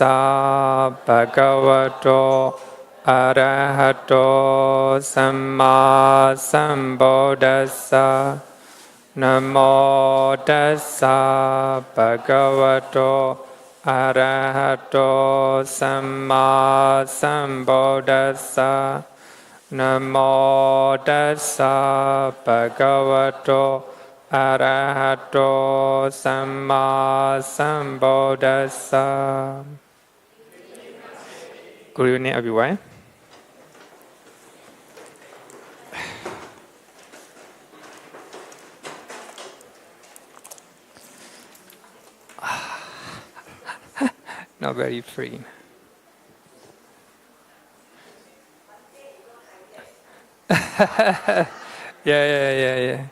tassa bhagavato arahato samma sambuddhassa. Namo tassa bhagavato arahato samma sambuddhassa. Namo tassa bhagavato arahato samma sambuddhassa. Good evening, everyone. Not very free. Yeah.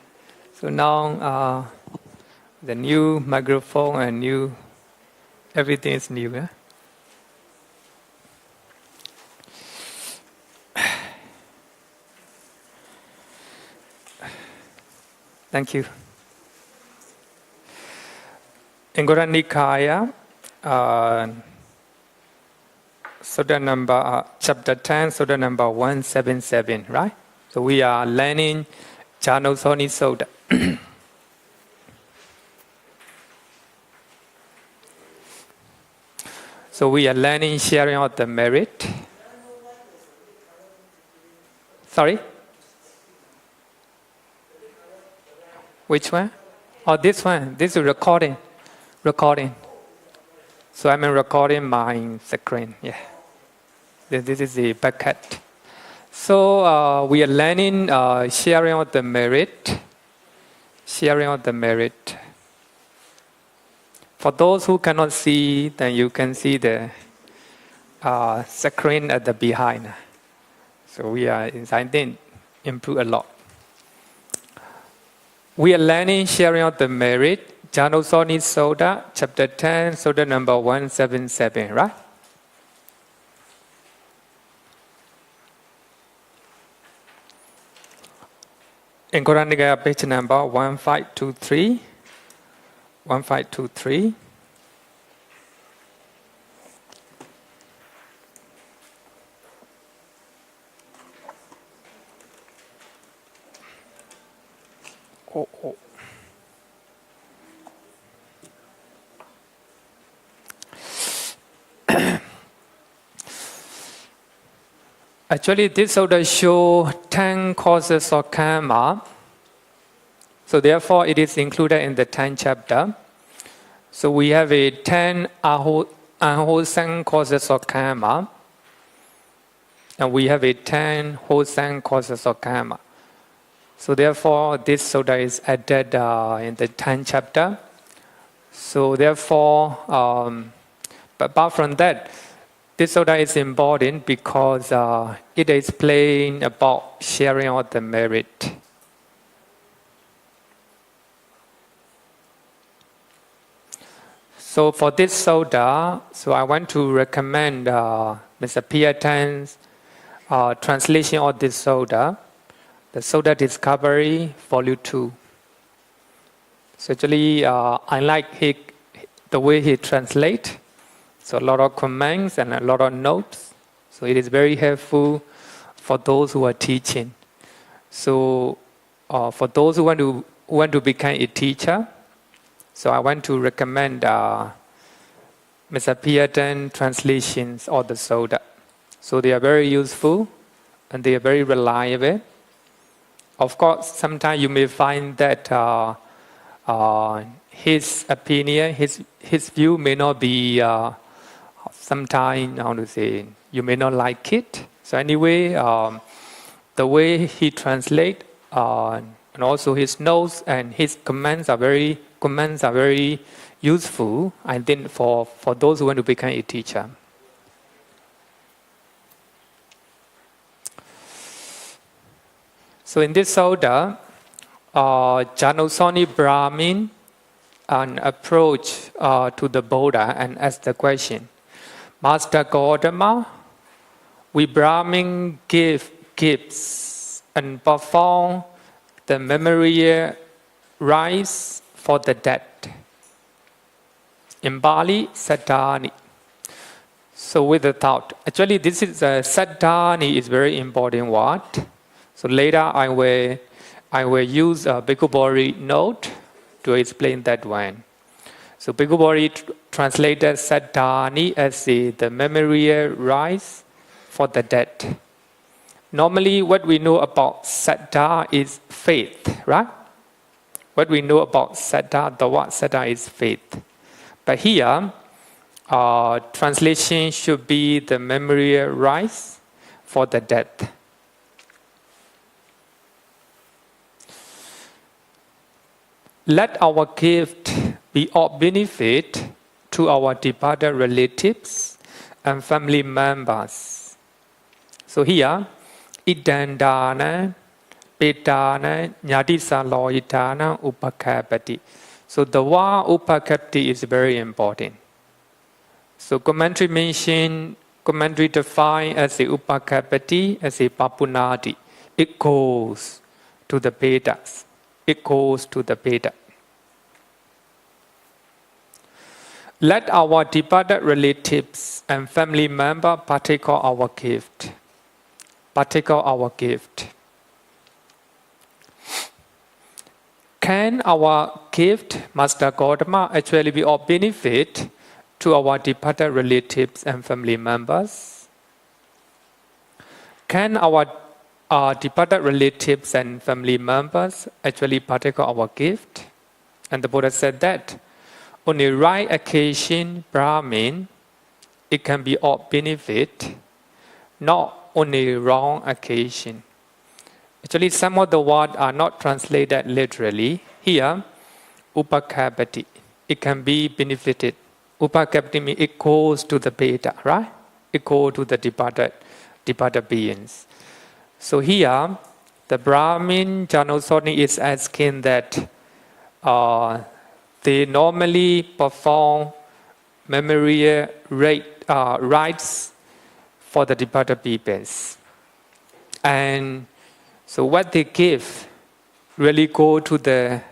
So now the new microphone and new everything is new. Yeah? Thank you. In Nikaya, Sutta number chapter 10, Sutta number 177, right? So we are learning Jāṇussoṇī Sutta. So we are learning sharing of the merit. Sorry? Which one? Oh, this one. This is recording. So I'm recording my screen. Yeah. This is the bucket. So we are learning sharing of the merit. Sharing of the merit. For those who cannot see, then you can see the screen at the behind. So we are inside, then improve a lot. We are learning sharing of the merit. Jāṇussoṇī Sutta, chapter 10, Sutta number 177, right? In Nikaya, page number 1523. 1523. Oh. Actually, this sutta shows 10 causes of karma. So therefore, it is included in the 10th chapter. So we have a 10 unwholesome causes of karma. And we have a 10 wholesome causes of karma. So therefore, this sutta is added in the 10th chapter. So therefore, but apart from that, this sutta is important because it explains about sharing of the merit. So for this sutta, so I want to recommend Mr. Peta's translation of this sutta, the Sutta Discovery, Volume 2. So actually, I like the way he translates. So a lot of comments and a lot of notes. So it is very helpful for those who are teaching. So for those who want to become a teacher, so I want to recommend Mr. Peta's translations of the Sutta. So they are very useful and they are very reliable. Of course, sometimes you may find that his opinion, his view may not be. Sometimes, how to say, you may not like it. So anyway, the way he translates and also his notes and his comments are very useful, I think, for those who want to become a teacher. So in this sutta, Jāṇussoṇī Brahmin approach to the Buddha and asked the question, Master Gautama, we Brahmin give gifts and perform the memorial rites for the dead. In Bali, Sattani. So with the thought, actually this is saddhani is very important word. So later I will use a Bhikkhu note to explain that one. So Bhikkhu translated saddhani as the memorial rice for the dead. Normally what we know about saddha is faith, right? What we know about saddha, the word saddha is faith. But here, translation should be the memorial rice for the dead. Let our gift be of benefit to our departed relatives and family members. So here, idandana, petana, nyadisa loitana, upakapati. So the word upakapati is very important. So commentary define as a upakapati, as a papunati. It goes to the Petas. It goes to the Peta. Let our departed relatives and family members partake of our gift. Partake of our gift. Can our gift, Master Gautama, actually be of benefit to our departed relatives and family members? Can our departed relatives and family members actually partake of our gift? And the Buddha said that on the right occasion, Brahmin, it can be of benefit, not on the wrong occasion. Actually, some of the words are not translated literally. Here, upakapati, it can be benefited. Upakapati means it goes to the Peta, right? It goes to the departed beings. So here, the Brahmin Jāṇussoṇī is asking that they normally perform memorial rites for the departed beings. And so what they give really go to the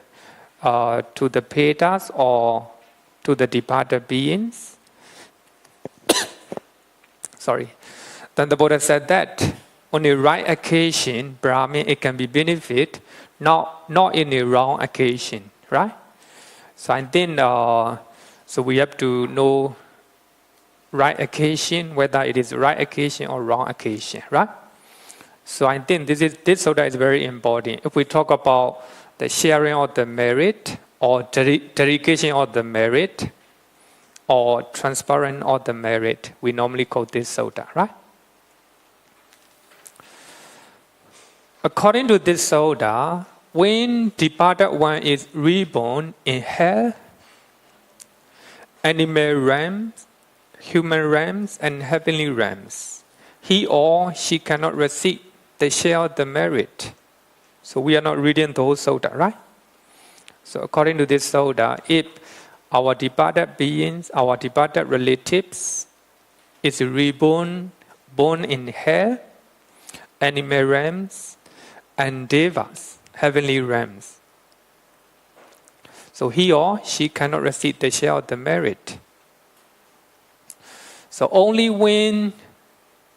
Petas or to the departed beings. Sorry. Then the Buddha said that on the right occasion, Brahmin, it can be benefit, not in the wrong occasion, right? So I think so we have to know right occasion, whether it is right occasion or wrong occasion, right? So I think this sutta is very important. If we talk about the sharing of the merit or dedication of the merit or transparent of the merit, we normally call this sutta, right? According to this sutta, when departed one is reborn in hell, animal realms, human realms, and heavenly realms, he or she cannot receive the share of the merit. So we are not reading the whole sutta, right? So according to this sutta, if our departed beings, our departed relatives, is reborn, born in hell, animal realms, and devas, heavenly realms, so he or she cannot receive the share of the merit. So only when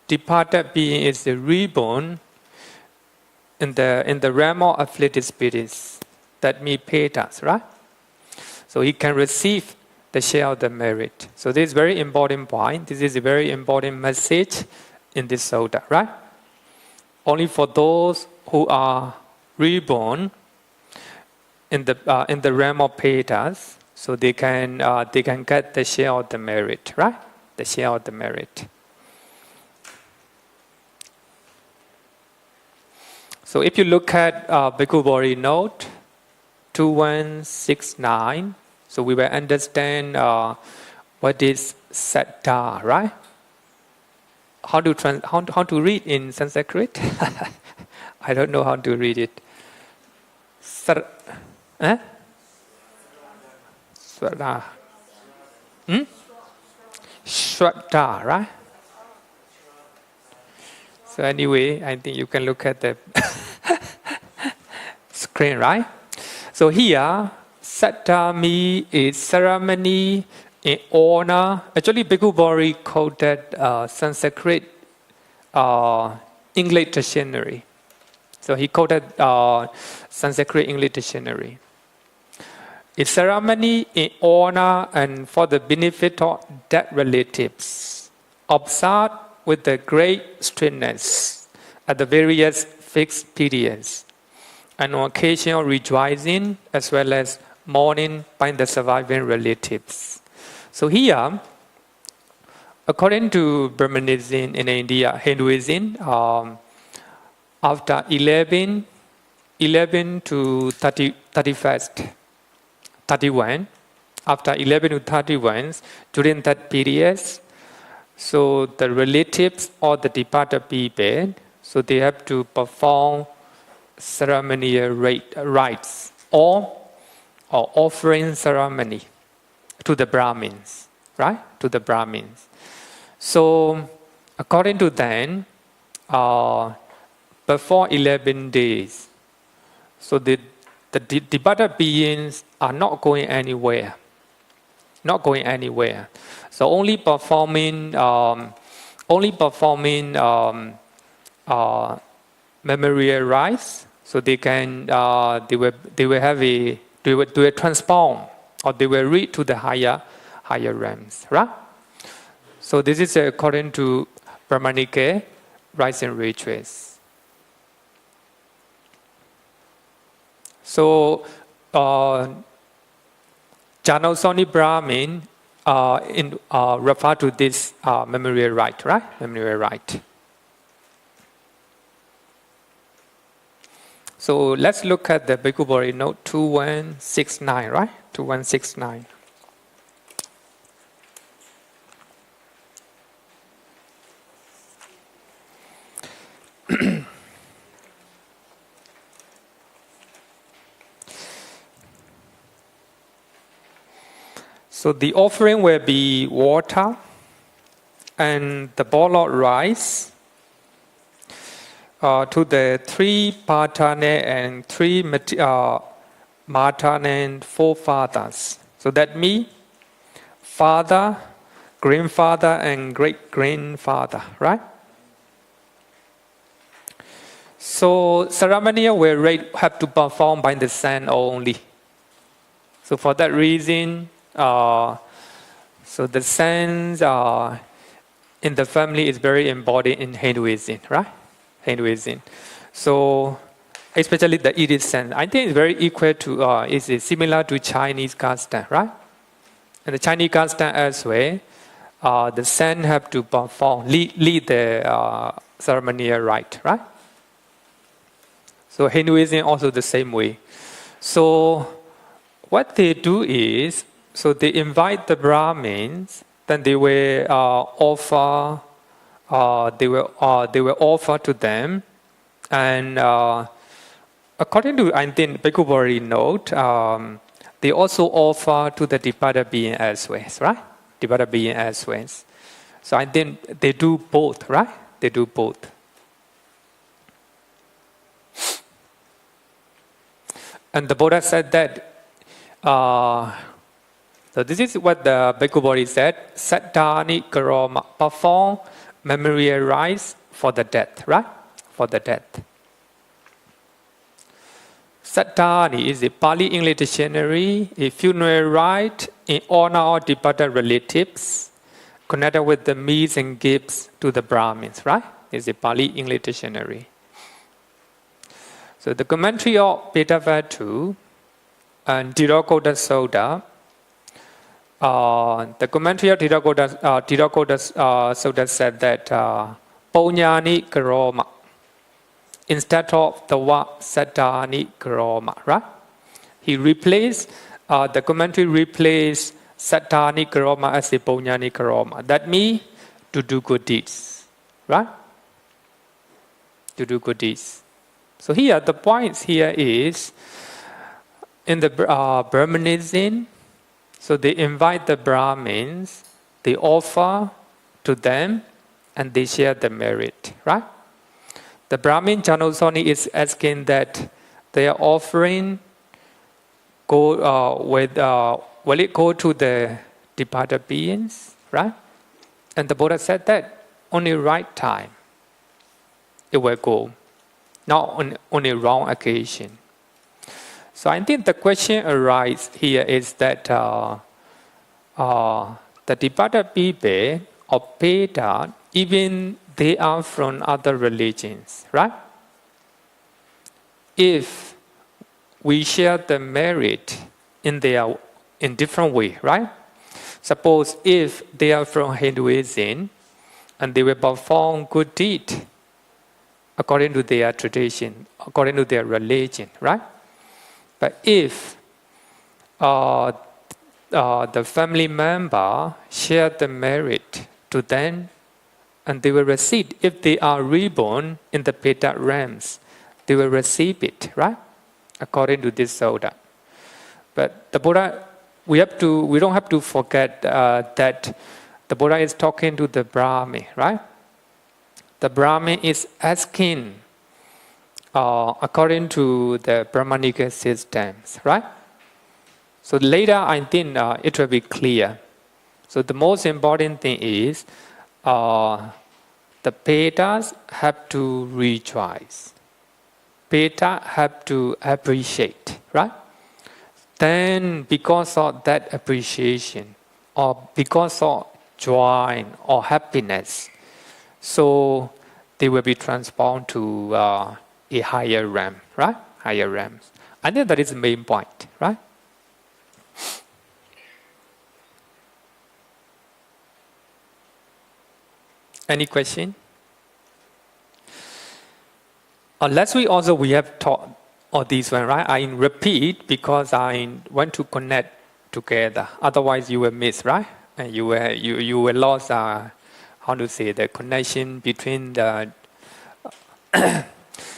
departed being is reborn in the realm of afflicted spirits, that means Petas, right? So he can receive the share of the merit. So this is a very important point. This is a very important message in this sutta, right? Only for those who are reborn in the realm of Petas, so they can get the share of the merit, right? The share of the merit. So if you look at Bhikkhu note 2169, so we will understand what is saddha, right? How to read in Sanskrit? I don't know how to read it. Swada. Swada, right? So anyway, I think you can look at the screen, right? So here, saddha is ceremony in honor, actually Bhikkhu Bodhi quoted Sanskrit English dictionary. So he quoted Sanskrit English dictionary. A ceremony in honor and for the benefit of dead relatives, observed with the great strictness at the various fixed periods, and on occasional rejoicing as well as mourning by the surviving relatives. So here, according to Brahmanism in India, Hinduism, after 11 to 31, after 11 to 31, during that period, so the relatives or the departed people, so they have to perform ceremonial rites or offering ceremony to the Brahmins, right? To the Brahmins. So according to them, before 11 days, so the departed beings are not going anywhere. Not going anywhere. So only performing memorial rites. So they can they will transform or they will reach to the higher realms, right? So this is according to Brahmanic rites and rituals. So Jāṇussoṇī Brahmin refer to this memorial rite, right? Memorial rite. So let's look at the Bhikkhu Bodhi note 2169, right? 2169. So the offering will be water and the boiled rice to the 3 patane and 3 matane forefathers. So that means father, grandfather, and great-grandfather, right? So ceremonial will have to perform by the son only. So for that reason, so the sons in the family is very embodied in Hinduism, right? Hinduism. So especially the East son, I think it's very equal to, is similar to Chinese custom, right? And the Chinese custom as well, the son have to perform, lead the ceremonial rite, right? So Hinduism also the same way. So what they do is, so they invite the Brahmins, then they will offer to them, and according to I think Bhikkhu Bodhi note, they also offer to the departed being as well, right? Departed being as well. So I think they do both, right? They do both. And the Buddha said that. So this is what the Bhikkhu Bodhi said: Sattani karoma, perform memorial rites for the death, right? For the death. Sattani is a Pali English dictionary, a funeral rite in honor of departed relatives, connected with the meats and gifts to the Brahmins, right? It's a Pali English dictionary. So the commentary of Petavatthu and Tirokkuḍḍa Sutta. The commentary of Tirokkuḍḍa Sutta said that Ponyani karoma instead of the word Sattani karoma, right? He replaced, the commentary replaced Sattani karoma as a Ponyani karoma. That means to do good deeds, right? To do good deeds. So here, the point here is, in the Brahmanism, so they invite the Brahmins, they offer to them, and they share the merit, right? The Brahmin Jāṇussoṇī is asking that their offering will it go to the departed beings, right? And the Buddha said that only right time it will go, not on a wrong occasion. So I think the question arises here is that the departed people or Peta, even they are from other religions, right? If we share the merit in different way, right? Suppose if they are from Hinduism and they will perform good deed according to their tradition, according to their religion, right? But if the family member share the merit to them, and they will receive, if they are reborn in the Peta realms, they will receive it, right? According to this Sutta. But the Buddha, we don't have to forget that the Buddha is talking to the Brahmin, right? The Brahmin is asking according to the Brahmanic systems, right? So later, I think it will be clear. So the most important thing is the Petas have to rejoice. Peta have to appreciate, right? Then because of that appreciation or because of joy or happiness, so they will be transformed to a higher realm, right? Higher realms. I think that is the main point, right? Any question? Last week also we have taught all these one, right? I repeat because I want to connect together. Otherwise you will miss, right? And you will lose how to say the connection between the.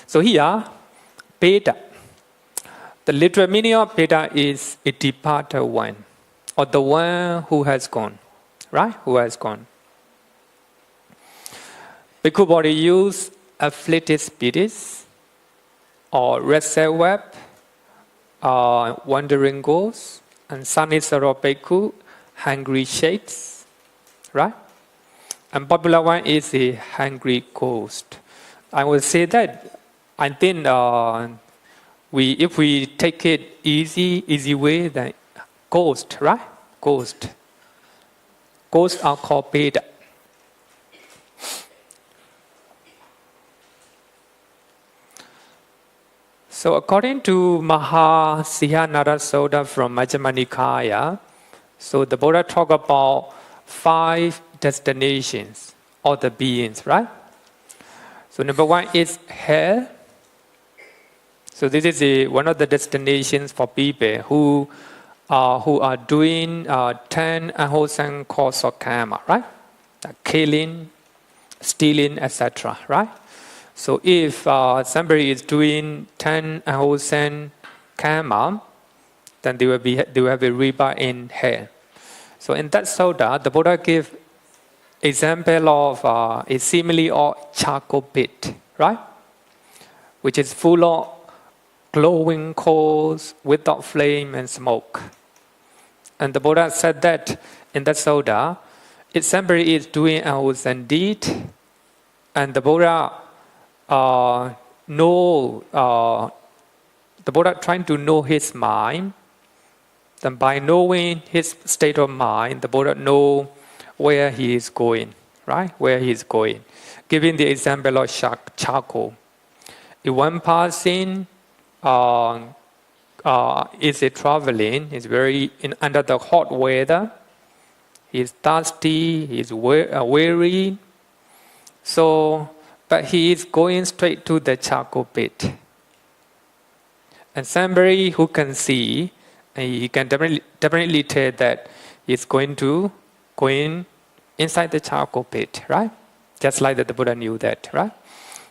So here, Peta. The literal meaning of Peta is a departed one, or the one who has gone, right? Who has gone. Bhikkhu body use afflicted spirits, or restless web, wandering ghosts, and Sanisaro Bhikkhu, hungry shades, right? And popular one is a hungry ghost. I will say that I think if we take it easy way, then ghost, right? Ghosts are called Peta. So according to Mahasihanara Sutta from Majjhima Nikaya, so the Buddha talked about 5 destinations of the beings, right? So number 1 is hell. So this is one of the destinations for people who are doing 10 unwholesome cause of karma, right? Killing, stealing, etc., right? So if somebody is doing 10 unwholesome karma, then they will have a rebirth in hell. So in that Sutta, the Buddha gave example of a simile of charcoal pit, right? Which is full of glowing coals without flame and smoke. And the Buddha said that in that Sutta, if somebody is doing an unwholesome deed, and the Buddha trying to know his mind, then by knowing his state of mind, the Buddha know where he is going, right? Where he is going. Giving the example of charcoal. If one person is traveling, is under the hot weather, he is thirsty, he is weary, but he is going straight to the charcoal pit. And somebody who can see, he can definitely tell that he's going inside the charcoal pit, right? Just like that the Buddha knew that, right?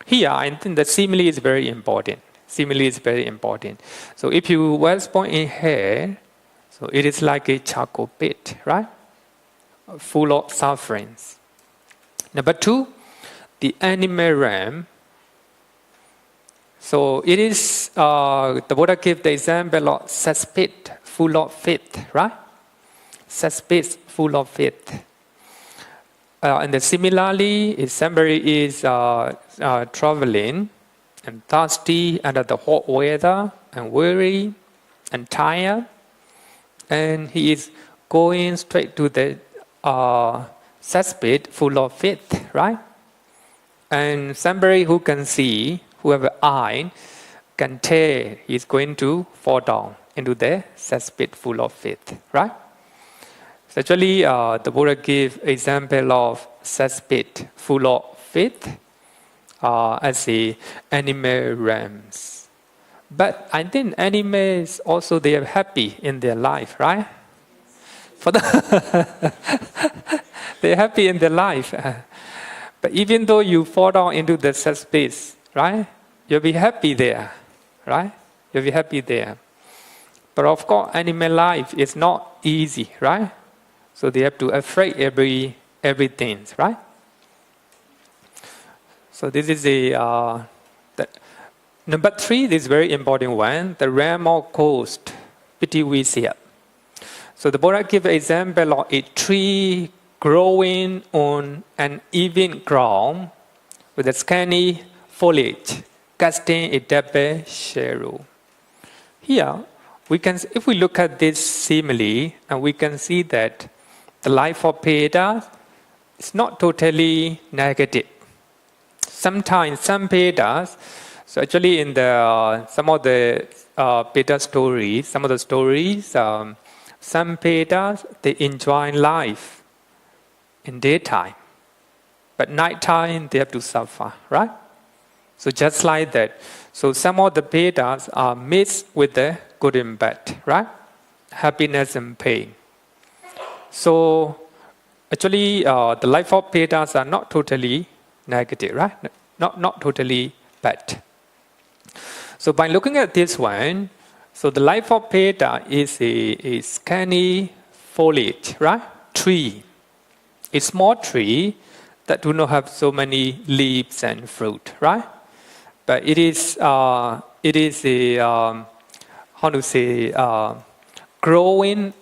Here, I think the simile is very important. Simile is very important. So if you were born in hell, so it is like a charcoal pit, right? Full of sufferings. Number 2, the animal realm. So it is, the Buddha gave the example of cesspit, full of filth, right? cesspit full of it. And similarly, if somebody is traveling and thirsty under the hot weather and weary and tired, and he is going straight to the cesspit full of it, right? And somebody who can see, who have an eye, can tell he's going to fall down into the cesspit full of it, right? So actually, the Buddha gives example of cesspit full of it as the animal realms. But I think animals also, they are happy in their life, right? For they're happy in their life. But even though you fall down into the cesspit, right? You'll be happy there, right? You'll be happy there. But of course, animal life is not easy, right? So they have to afraid everything, right? So this is the number 3. This is very important one. The realm of ghost, Pitivisya. So the Buddha gives an example of a tree growing on an even ground with a scanty foliage, casting a double shadow. Here, if we look at this simile, and we can see that the life of Peta is not totally negative. Sometimes some Petas, so actually in some of the Peta stories, some Petas, they enjoy life in daytime, but nighttime they have to suffer, right? So just like that. So some of the Petas are mixed with the good and bad, right? Happiness and pain. So actually, the life of Petas are not totally negative, right? Not totally bad. So by looking at this one, so the life of Peta is a scanty foliage, right? Tree. A small tree that do not have so many leaves and fruit, right? But it is a growing,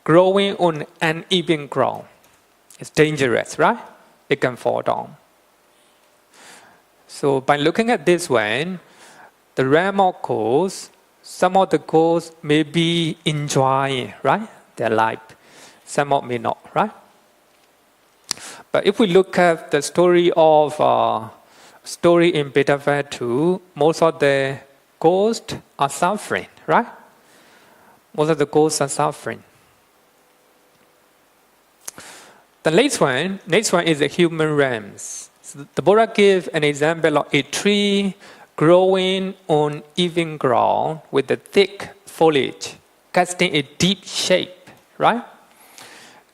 growing on an even ground. It's dangerous, right? It can fall down. So by looking at this one, the realm of ghosts, some of the ghosts may be enjoying, right, their life. Some of may not, right? But if we look at the story of story in Petavatthu, most of the ghosts are suffering, right? Most of the ghosts are suffering. The next one is the human realms. So the Buddha gives an example of a tree growing on even ground with a thick foliage, casting a deep shape, right?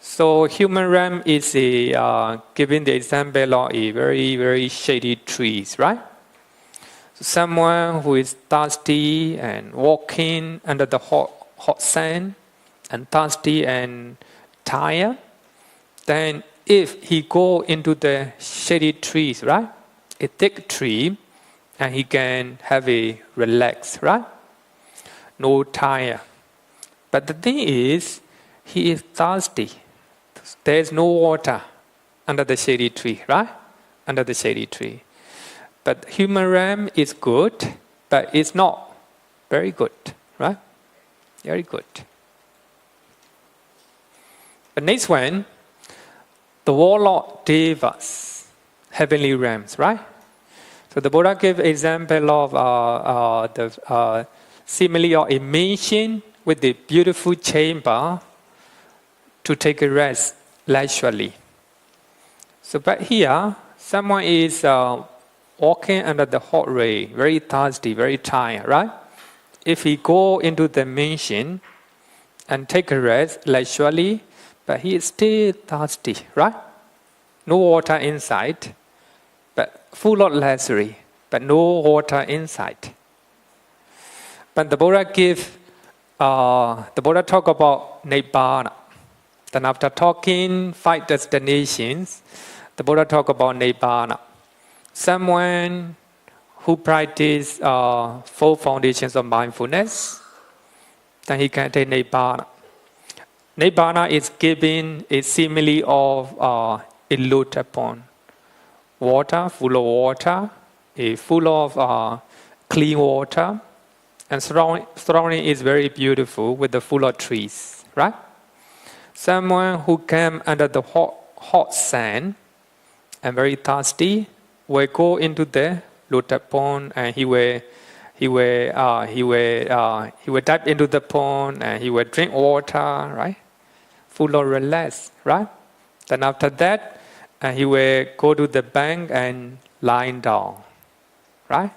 So human realm is giving the example of a very, very shady trees, right? So someone who is thirsty and walking under the hot sun and thirsty and tired, then if he go into the shady trees, right? A thick tree, and he can have a relax, right? No tire. But the thing is, he is thirsty. There is no water under the shady tree, right? Under the shady tree. But human realm is good, but it's not very good, right? Very good. The next one, the warlord devas, heavenly realms, right? So the Buddha gave example of the simile of a mansion with the beautiful chamber to take a rest leisurely. So but here, someone is walking under the hot ray, very thirsty, very tired, right? If he go into the mansion and take a rest leisurely, but he is still thirsty, right? No water inside, but full of luxury, but no water inside. But the Buddha talk about Nibbana. Then after talking 5 destinations, the Buddha talk about Nibbana. Someone who practice 4 foundations of mindfulness, then he can attain Nibbana. Nibbana is giving a simile of a lotus pond. Water, full of water, full of clean water, and surrounding is very beautiful with the full of trees, right? Someone who came under the hot sand and very thirsty will go into the lotus pond and he will dive into the pond and he will drink water, right? Full of relax, right? Then after that, he will go to the bank and lying down, right?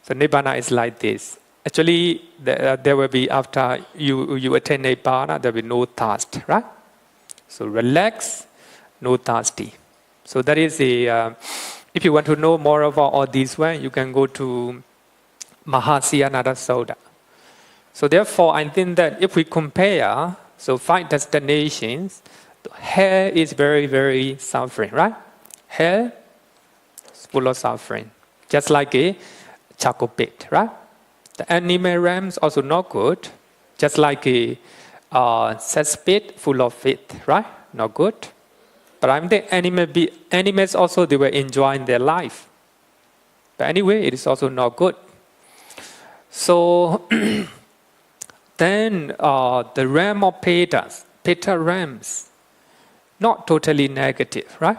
So Nibbana is like this. Actually, there will be, after you attain Nibbana, there will be no thirst, right? So relax, no thirsty. So that is if you want to know more about all these ones, you can go to Mahasiyanada Sutta. So therefore, I think that if we compare, so 5 destinations, hell is very, very suffering, right? Hell is full of suffering. Just like a charcoal pit, right? The animal realms also not good. Just like a cesspit full of pit, right? Not good. But I think animals also, they were enjoying their life. But anyway, it is also not good. So then the realm of Petas, Peta realms, not totally negative, right?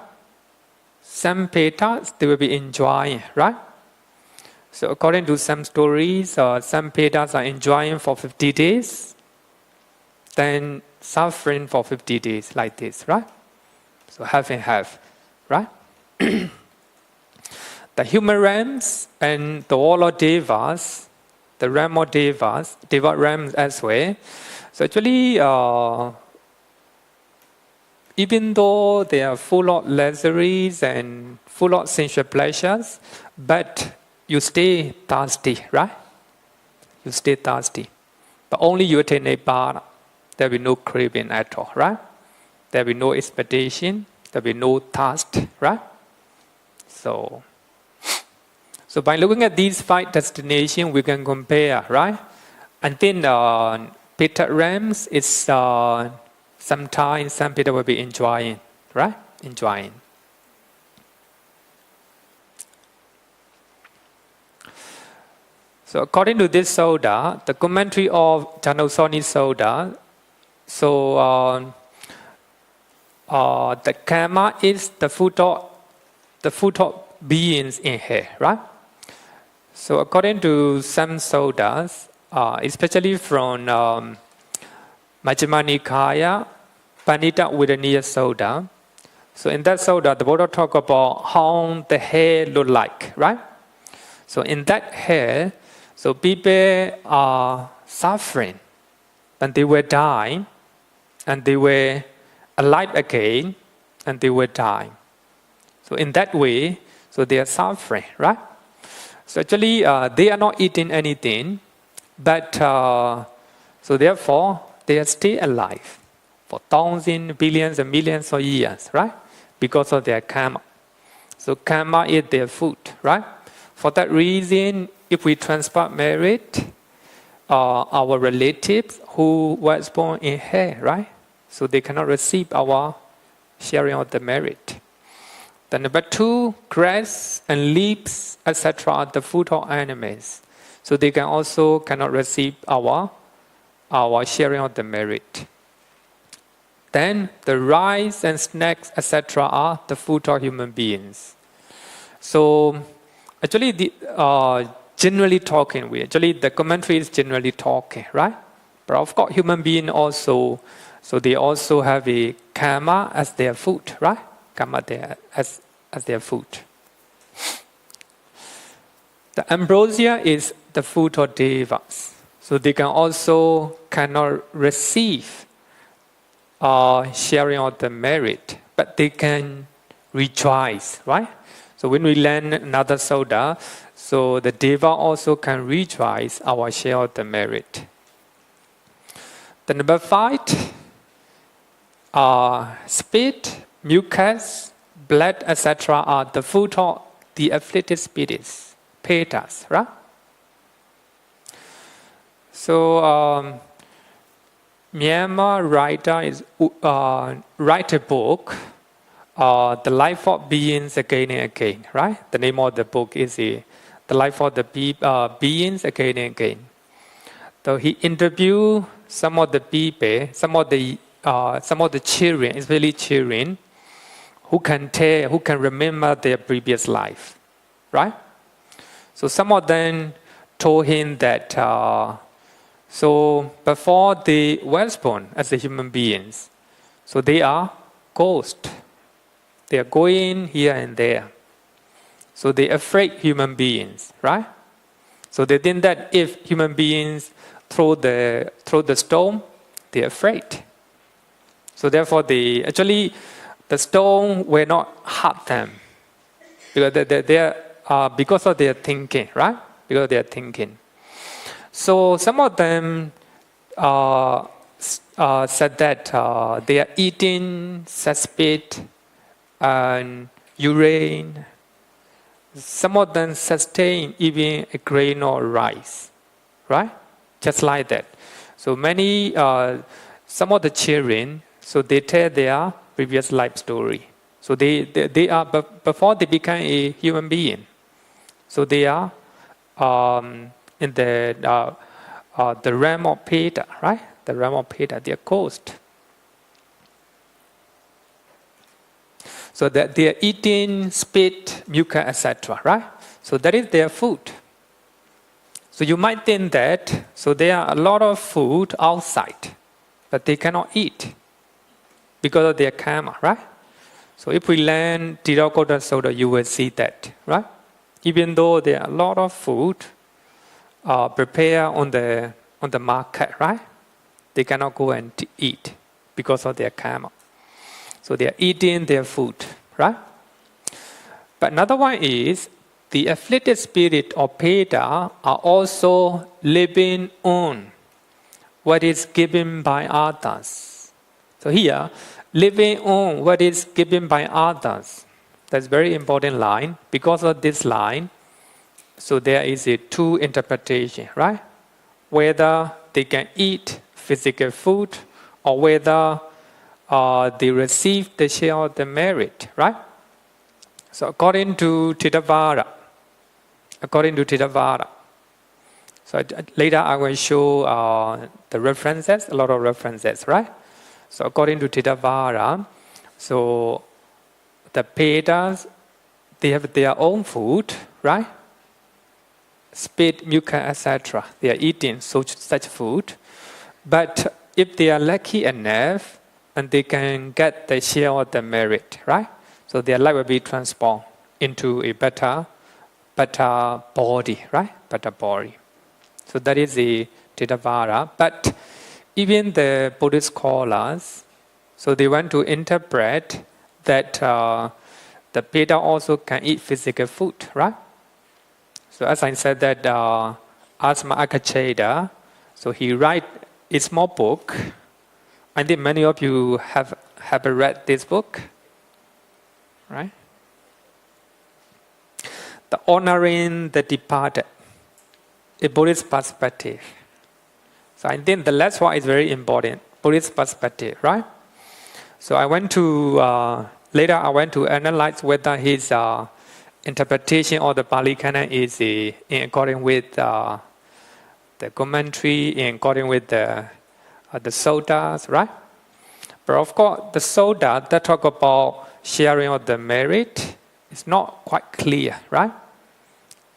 Some Petas, they will be enjoying, right? So according to some stories, some Petas are enjoying for 50 days, then suffering for 50 days, like this, right? So half and half, right? The human realms and the all of devas, the realm of devas, deva realms as well. So actually, even though they are full of luxuries and full of sensual pleasures, but you stay thirsty, right? You stay thirsty. But only you attain Nibbana. There will be no craving at all, right? There will be no expectation. There will be no thirst, right? So by looking at these 5 destinations, we can compare, right? And then Peta realms is sometimes some people will be enjoying, right? Enjoying. So according to this Sutta, the commentary of Jāṇussoṇī Sutta, so the karma is the fruit of beings in here, right? So according to some suttas, especially from Majjhima Nikaya, Panita Vedaniya Sutta. So in that Sutta, the Buddha talk about how the hair look like, right? So in that hair, so people are suffering, and they will die, and they were alive again, and they will die. So in that way, so they are suffering, right? So actually, they are not eating anything, but so therefore, they are still alive for thousands, billions, and millions of years, right? Because of their karma. So karma is their food, right? For that reason, if we transfer merit, our relatives who was born in hell, right? So they cannot receive our sharing of the merit. Then number 2, grass and leaves, etc. are the food of animals. So they cannot receive our sharing of the merit. Then the rice and snacks, etc. are the food of human beings. So actually, generally talking, the commentary is generally talking, right? But of course, human beings also, so they also have a karma as their food, right? Karma as their food. The ambrosia is the food of devas. So they cannot receive sharing of the merit, but they can rejoice, right? So when we learn another sutta, so the deva also can rejoice our share of the merit. The number 5, spit, mucus, blood, etc. are the food of the afflicted spirits, petas, right? So Myanmar writer is write a book, The Life of Beings Again and Again, right? The name of the book is The Life of the Beings Again and Again. So he interviewed some of the people, some of the children, especially children, who can remember their previous life, right? So some of them told him that so before they were born as a human beings, so they are ghosts. They are going here and there. So they afraid human beings, right? So they think that if human beings throw the stone, they're afraid. So therefore, the stone will not hurt them because of their thinking, right? Because they are thinking. So some of them said that they are eating cesspit and urine. Some of them sustain even a grain or rice, right? Just like that. So some of the children, so they tell their previous life story. So they are before they become a human being. So they are in the realm of Peta, right? The realm of Peta, they are ghosts. So that they are eating spit, mucus, etc., right? So that is their food. So you might think that, so there are a lot of food outside, but they cannot eat because of their karma, right? So if we learn Tirokkuḍḍa-petavatthu, you will see that, right? Even though there are a lot of food prepared on the market, right? They cannot go and eat because of their karma. So they are eating their food, right? But another one is the afflicted spirit of Peta are also living on what is given by others. So here, living on what is given by others. That's a very important line. Because of this line, so there is a two interpretation, right? Whether they can eat physical food or whether they receive the share of the merit, right? So according to Theravada, so later I will show the references, a lot of references, right? So according to Theravada, so the Petas, they have their own food, right? Spit, mucus, etc. They are eating such food. But if they are lucky enough, and they can get the share of the merit, right? So their life will be transformed into a better body, right? Better body. So that is the Theravada. But even the Buddhist scholars, so they want to interpret that the Peta also can eat physical food, right? So as I said that Asma Akacheda, so he write a small book. I think many of you have read this book, right? The Honoring the Departed, a Buddhist perspective. So I think the last one is very important, Buddhist perspective, right? So I went to, later I went to analyze whether his interpretation of the Pali Canon is in accordance with the commentary, in accordance with the suttas, right? But of course, the sutta that talk about sharing of the merit is not quite clear, right?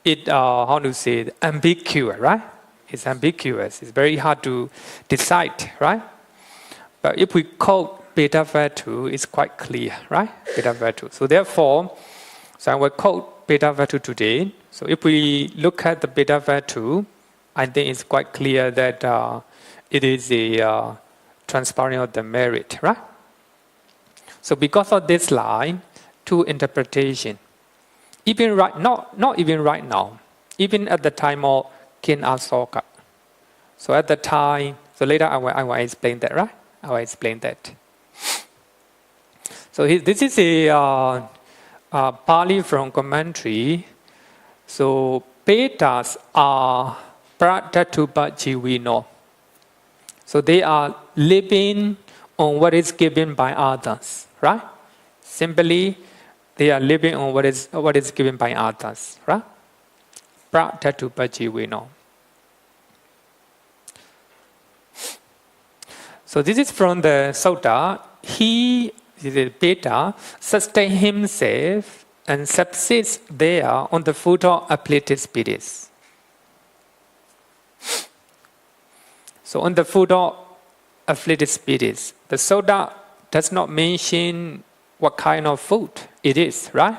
It, how to say it, ambiguous, right? It's ambiguous. It's very hard to decide, right? But if we quote Petavatthu, it's quite clear, right? Petavatthu. So therefore, so I will quote Petavatthu today. So if we look at the Petavatthu, I think it's quite clear that it is a transparent of the merit, right? So because of this line, two interpretation. Even right, not even right now, even at the time of King Asoka. So at the time, so later I will explain that, right? I will explain that. So this is a Pali from commentary. So Petas are pratatupa jiwino. So they are living on what is given by others, right? Simply, they are living on what is given by others, right? Pratatu pajiwino. So this is from the Sutta. He, the Peta, sustains himself and subsists there on the food of afflicted spirits. So on the food of afflicted spirits, the Sutta does not mention what kind of food it is, right?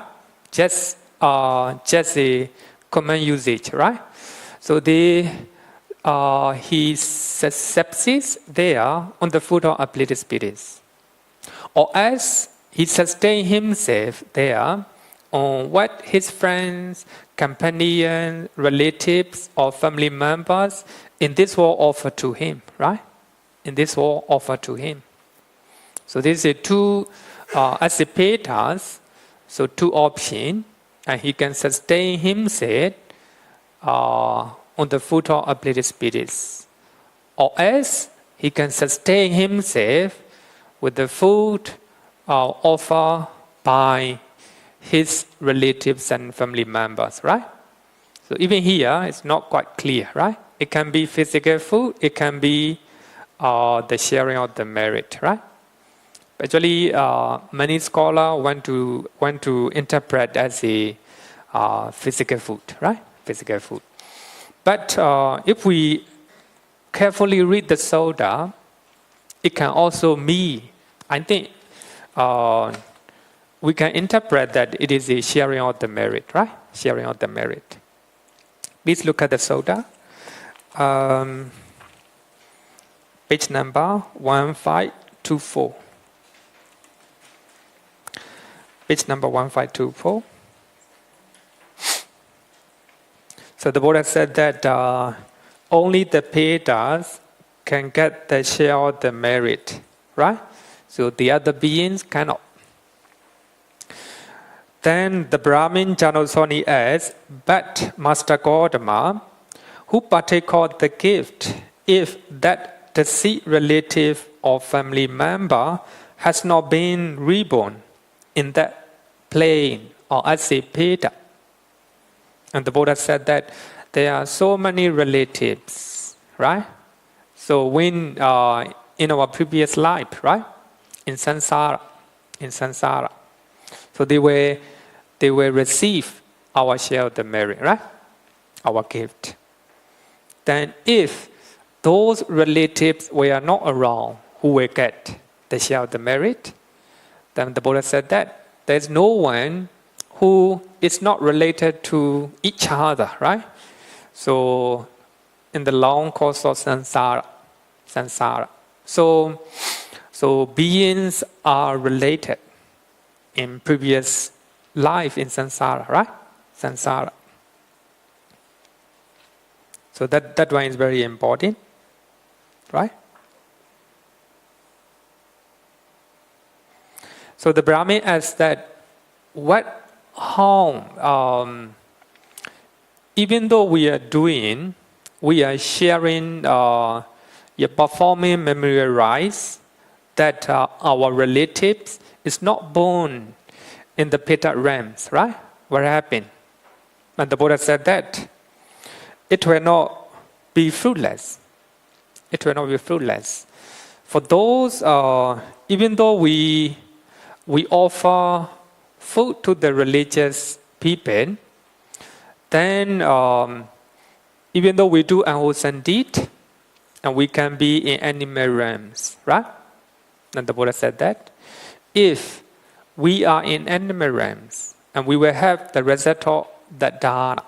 Just a common usage, right? So he subsists there on the food of afflicted spirits. Or as he sustains himself there on what his friends, companions, relatives, or family members in this world offer to him, right? In this world offer to him. So this is two, as a Petas, so two options, and he can sustain himself on the food of afflicted spirits. Or else he can sustain himself with the food offered by his relatives and family members, right? So even here, it's not quite clear, right? It can be physical food, it can be the sharing of the merit, right? Actually, many scholars want to interpret as a physical food, right? Physical food. But if we carefully read the Sutta, it can also mean, I think, we can interpret that it is a sharing of the merit, right? Sharing of the merit. Please look at the Sutta. Page number 1524. Page number 1524. So the Buddha said that only the Petas can get the share of the merit, right? So the other beings cannot. Then the Brahmin Jāṇussoṇī asks, but Master Gautama, who partake of the gift, if that deceased relative or family member has not been reborn in that plane or as a Peta? And the Buddha said that there are so many relatives, right? So when in our previous life, right, in samsara, so they will receive our share of the merit, right, our gift. Then if those relatives were not around who will get the share of the merit, then the Buddha said that there is no one who is not related to each other, right? So in the long course of samsara. So beings are related in previous life in samsara, right? Samsara. So that one is very important, right? So the Brahmin asks that what harm, even though we are sharing, performing memorial rites, that our relatives is not born in the Peta realms, right? What happened? And the Buddha said that it will not be fruitless. It will not be fruitless. For those, even though we offer food to the religious people, then even though we do unwholesome deed, and we can be in animal realms, right? And the Buddha said that if we are in animal realms and we will have the result of that dana,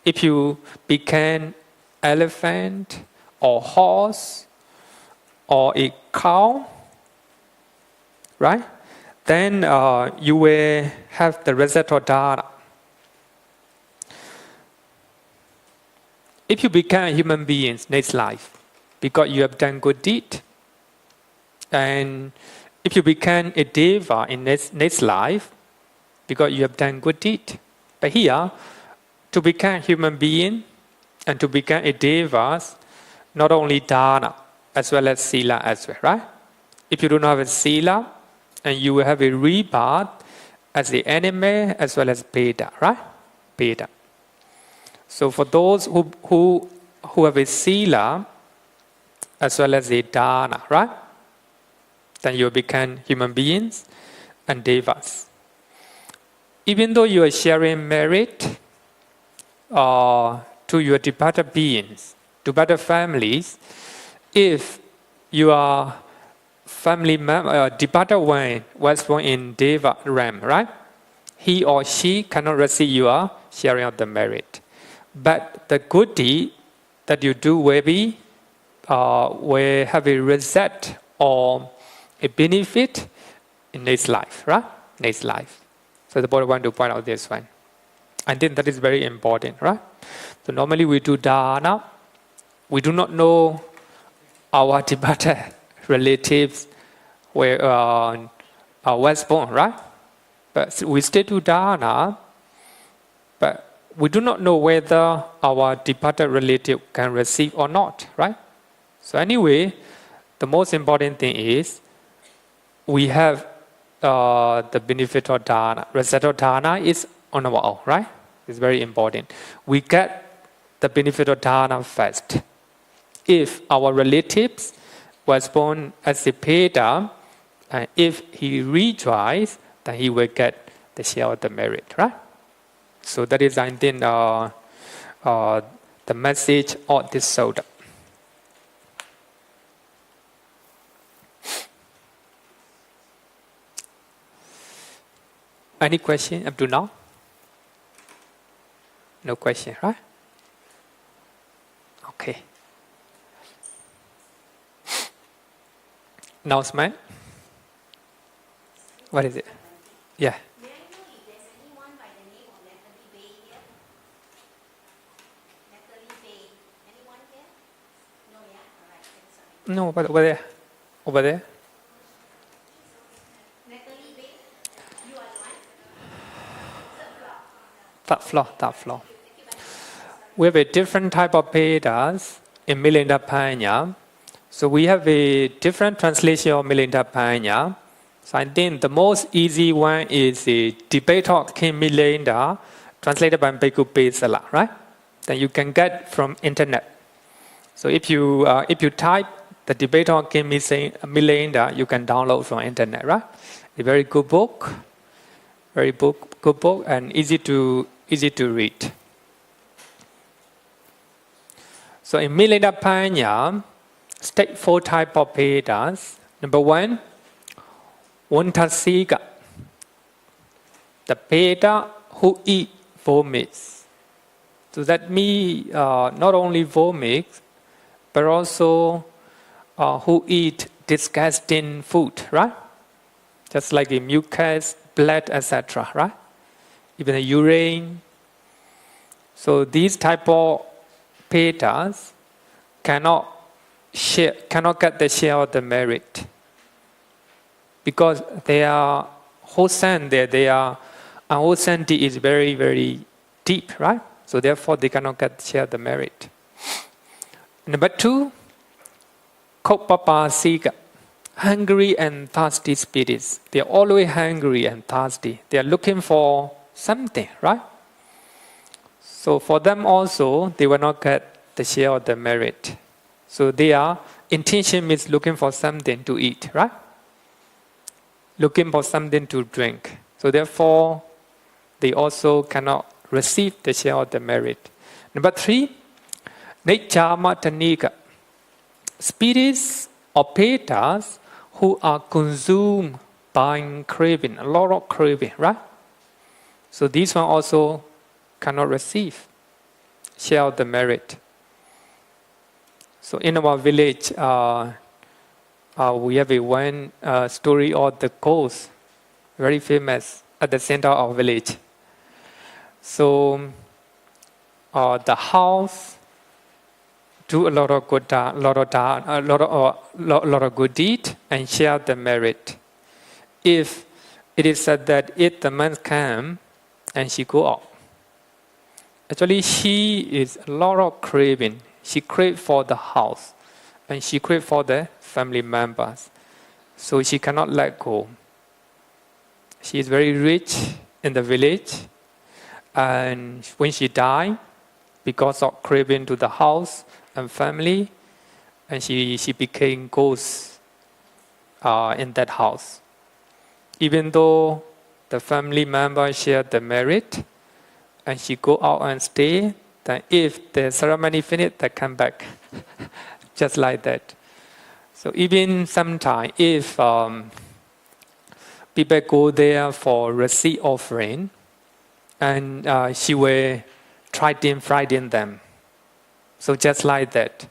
if you became elephant or horse or a cow, right? Then you will have the result of dana. If you become a human being next life, because you have done good deed, and if you become a deva in next life, because you have done good deed. But here, to become a human being and to become a deva, not only dana, as well as sila as well, right? If you do not have a sila, and you will have a rebirth as the animal as well as Peta, right? Peta. So for those who have a sila as well as a dana, right? Then you become human beings and devas. Even though you are sharing merit to your departed beings, departed families, if you are family member, departed one was born in Deva realm, right? He or she cannot receive your sharing of the merit. But the good deed that you do will have a result or a benefit in next life, right? Next life. So the Buddha want to point out this one. I think that is very important, right? So normally we do dana. We do not know our departed relatives was born, right? But we still do dana, but we do not know whether our departed relative can receive or not, right? So anyway, the most important thing is we have the benefit of dana. Result of dana is on our own, right? It's very important. We get the benefit of dana first. If our relatives was born as a Peta, and if he rejoices, then he will get the share of the merit, right? So that is, I think, the message of this sutta. Any question up to now? No question, right? Okay. Announcement? What is it? Yeah. May I know if there's anyone by the name of Natalie Bay here? Natalie Bay. Anyone here? No, yeah? Alright, sorry. No, over there. Over there. Natalie Bay, you are the one? Top floor. We have a different type of Petas in Milindapañhā. So we have a different translation of Milindapañhā. So I think the most easy one is the debate of King Milinda, translated by Bhikkhu Pesala, right? Then you can get from internet. So if you type the debate of King Milinda, you can download from internet, right? A very good book, good book, and easy to read. So in Milindapañhā, state 4 types of Petas. Number 1, Vantasika, the Peta who eat vomits. So that means not only vomits, but also who eat disgusting food, right? Just like the mucus, blood, etc., right? Even the urine. So these type of Petas cannot get the share of the merit, because their wholesome is very, very deep, right? So therefore they cannot get the share of the merit. Number 2, Cakkapala, hungry and thirsty spirits. They are always hungry and thirsty. They are looking for something, right? So for them also, they will not get the share of the merit. So their intention is looking for something to eat, right? Looking for something to drink. So therefore, they also cannot receive the share of the merit. Number 3, Nechama, spirits or Petas who are consumed by craving, a lot of craving, right? So these one also cannot receive share of the merit. So in our village, we have one story of the ghost, very famous at the center of our village. So the house do a lot of good deed and share the merit. If it is said that if the month come and she go out, actually she is a lot of craving. she craved for the house, and she craved for the family members. So she cannot let go. She is very rich in the village, and when she died, because of craving to the house and family, and she became ghost in that house. Even though the family members share the merit, and she go out and stay, then if the ceremony finished, they come back, just like that. So even sometimes, if people go there for receipt offering, and she will frighten them. So just like that.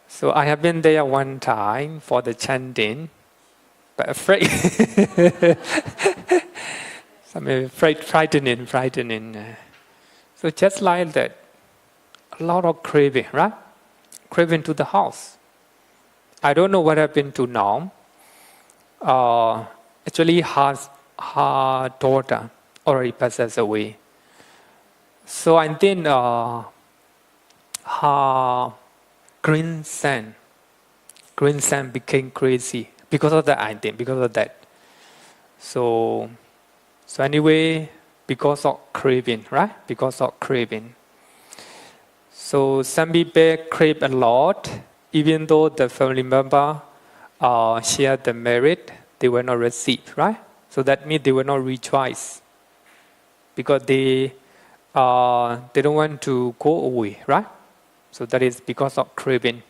So I have been there one time for the chanting, but afraid. Frightening. So just like that, a lot of craving, right? Craving to the house. I don't know what happened to now. Actually, her daughter already passes away. So I think her grandson became crazy because of that. I think because of that. So anyway, because of craving, right? Because of craving. So some people crave a lot, even though the family member share the merit, they will not receive, right? So that means they will not rejoice, because they don't want to go away, right? So that is because of craving.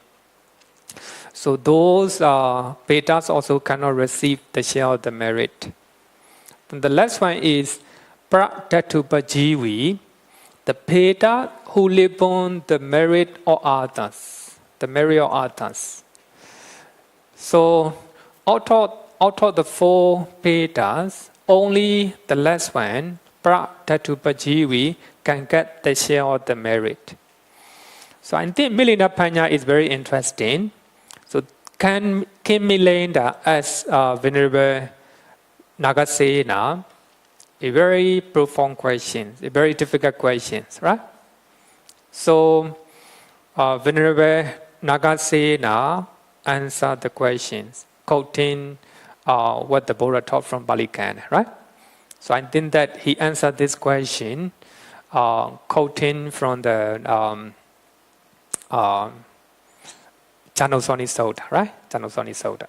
So those Petas also cannot receive the share of the merit. And the last one is Pratatupajivi, the Peta who live on the merit of others. The merit of others. So out of the 4 Petas, only the last one, Pratatupajivi, can get the share of the merit. So I think Milindapañhā is very interesting. So can Milinda ask Venerable Nagasena a very profound question, a very difficult question, right? So Venerable Nagasena answered the questions, quoting what the Buddha taught from Pali Canon, right? So I think that he answered this question quoting from the Jāṇussoṇī Sutta, right? Jāṇussoṇī Sutta.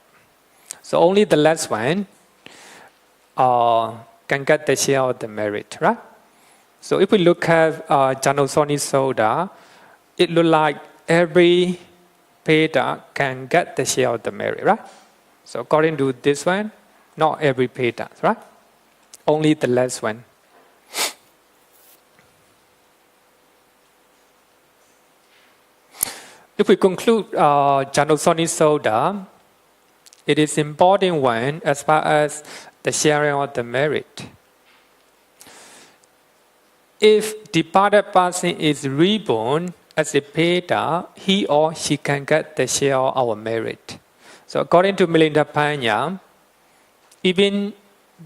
So only the last one can get the share of the merit, right? So if we look at Jāṇussoṇī Sutta, it looks like every Peta can get the share of the merit, right? So according to this one, not every Peta, right? Only the last one. If we conclude Jāṇussoṇī Sutta, it is important one as far as the sharing of the merit. If departed person is reborn as a Peta, he or she can get the share of our merit. So according to Milindapañhā, even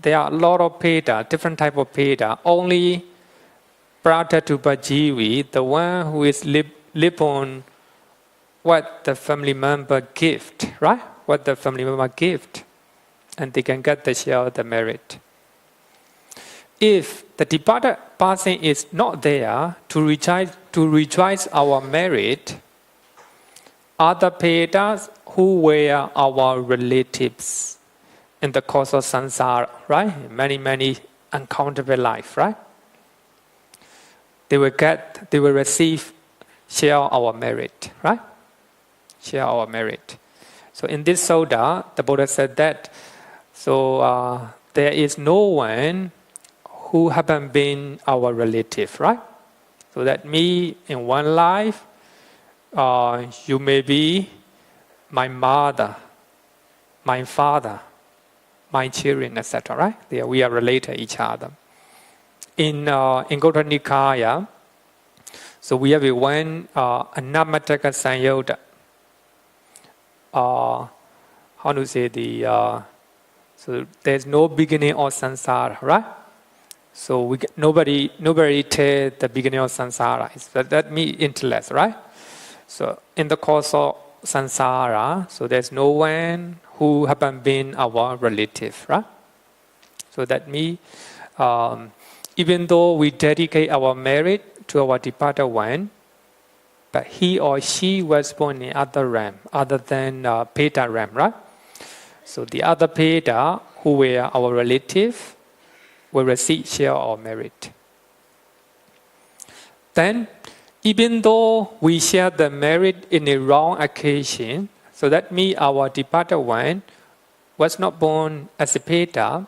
there are a lot of Peta, different type of Peta, only Pratatupajivi, the one who is live on what the family member gift, right? What the family member gift, and they can get the share of the merit. If the departed person is not there to rejoice our merit, other Petas who were our relatives in the course of samsara, right? Many uncountable life, right? They will receive share our merit, right? Share our merit. So in this Sutta, the Buddha said that, so there is no one who haven't been our relative, right? So that me in one life, you may be my mother, my father, my children, etc., right? There we are related to each other. In Gauṭṭana Nikāya, so we have one Anamataka Sanyutta. How to say so there's no beginning of samsara, right? So nobody tell the beginning of samsara. That means intellect, right? So in the course of samsara, so there's no one who haven't been our relative, right? So that means even though we dedicate our merit to our departed one, but he or she was born in other realm, other than Peta realm, right? So the other Peta, who were our relative, will receive share or merit. Then, even though we share the merit in a wrong occasion, so that means our departed one was not born as a Peta,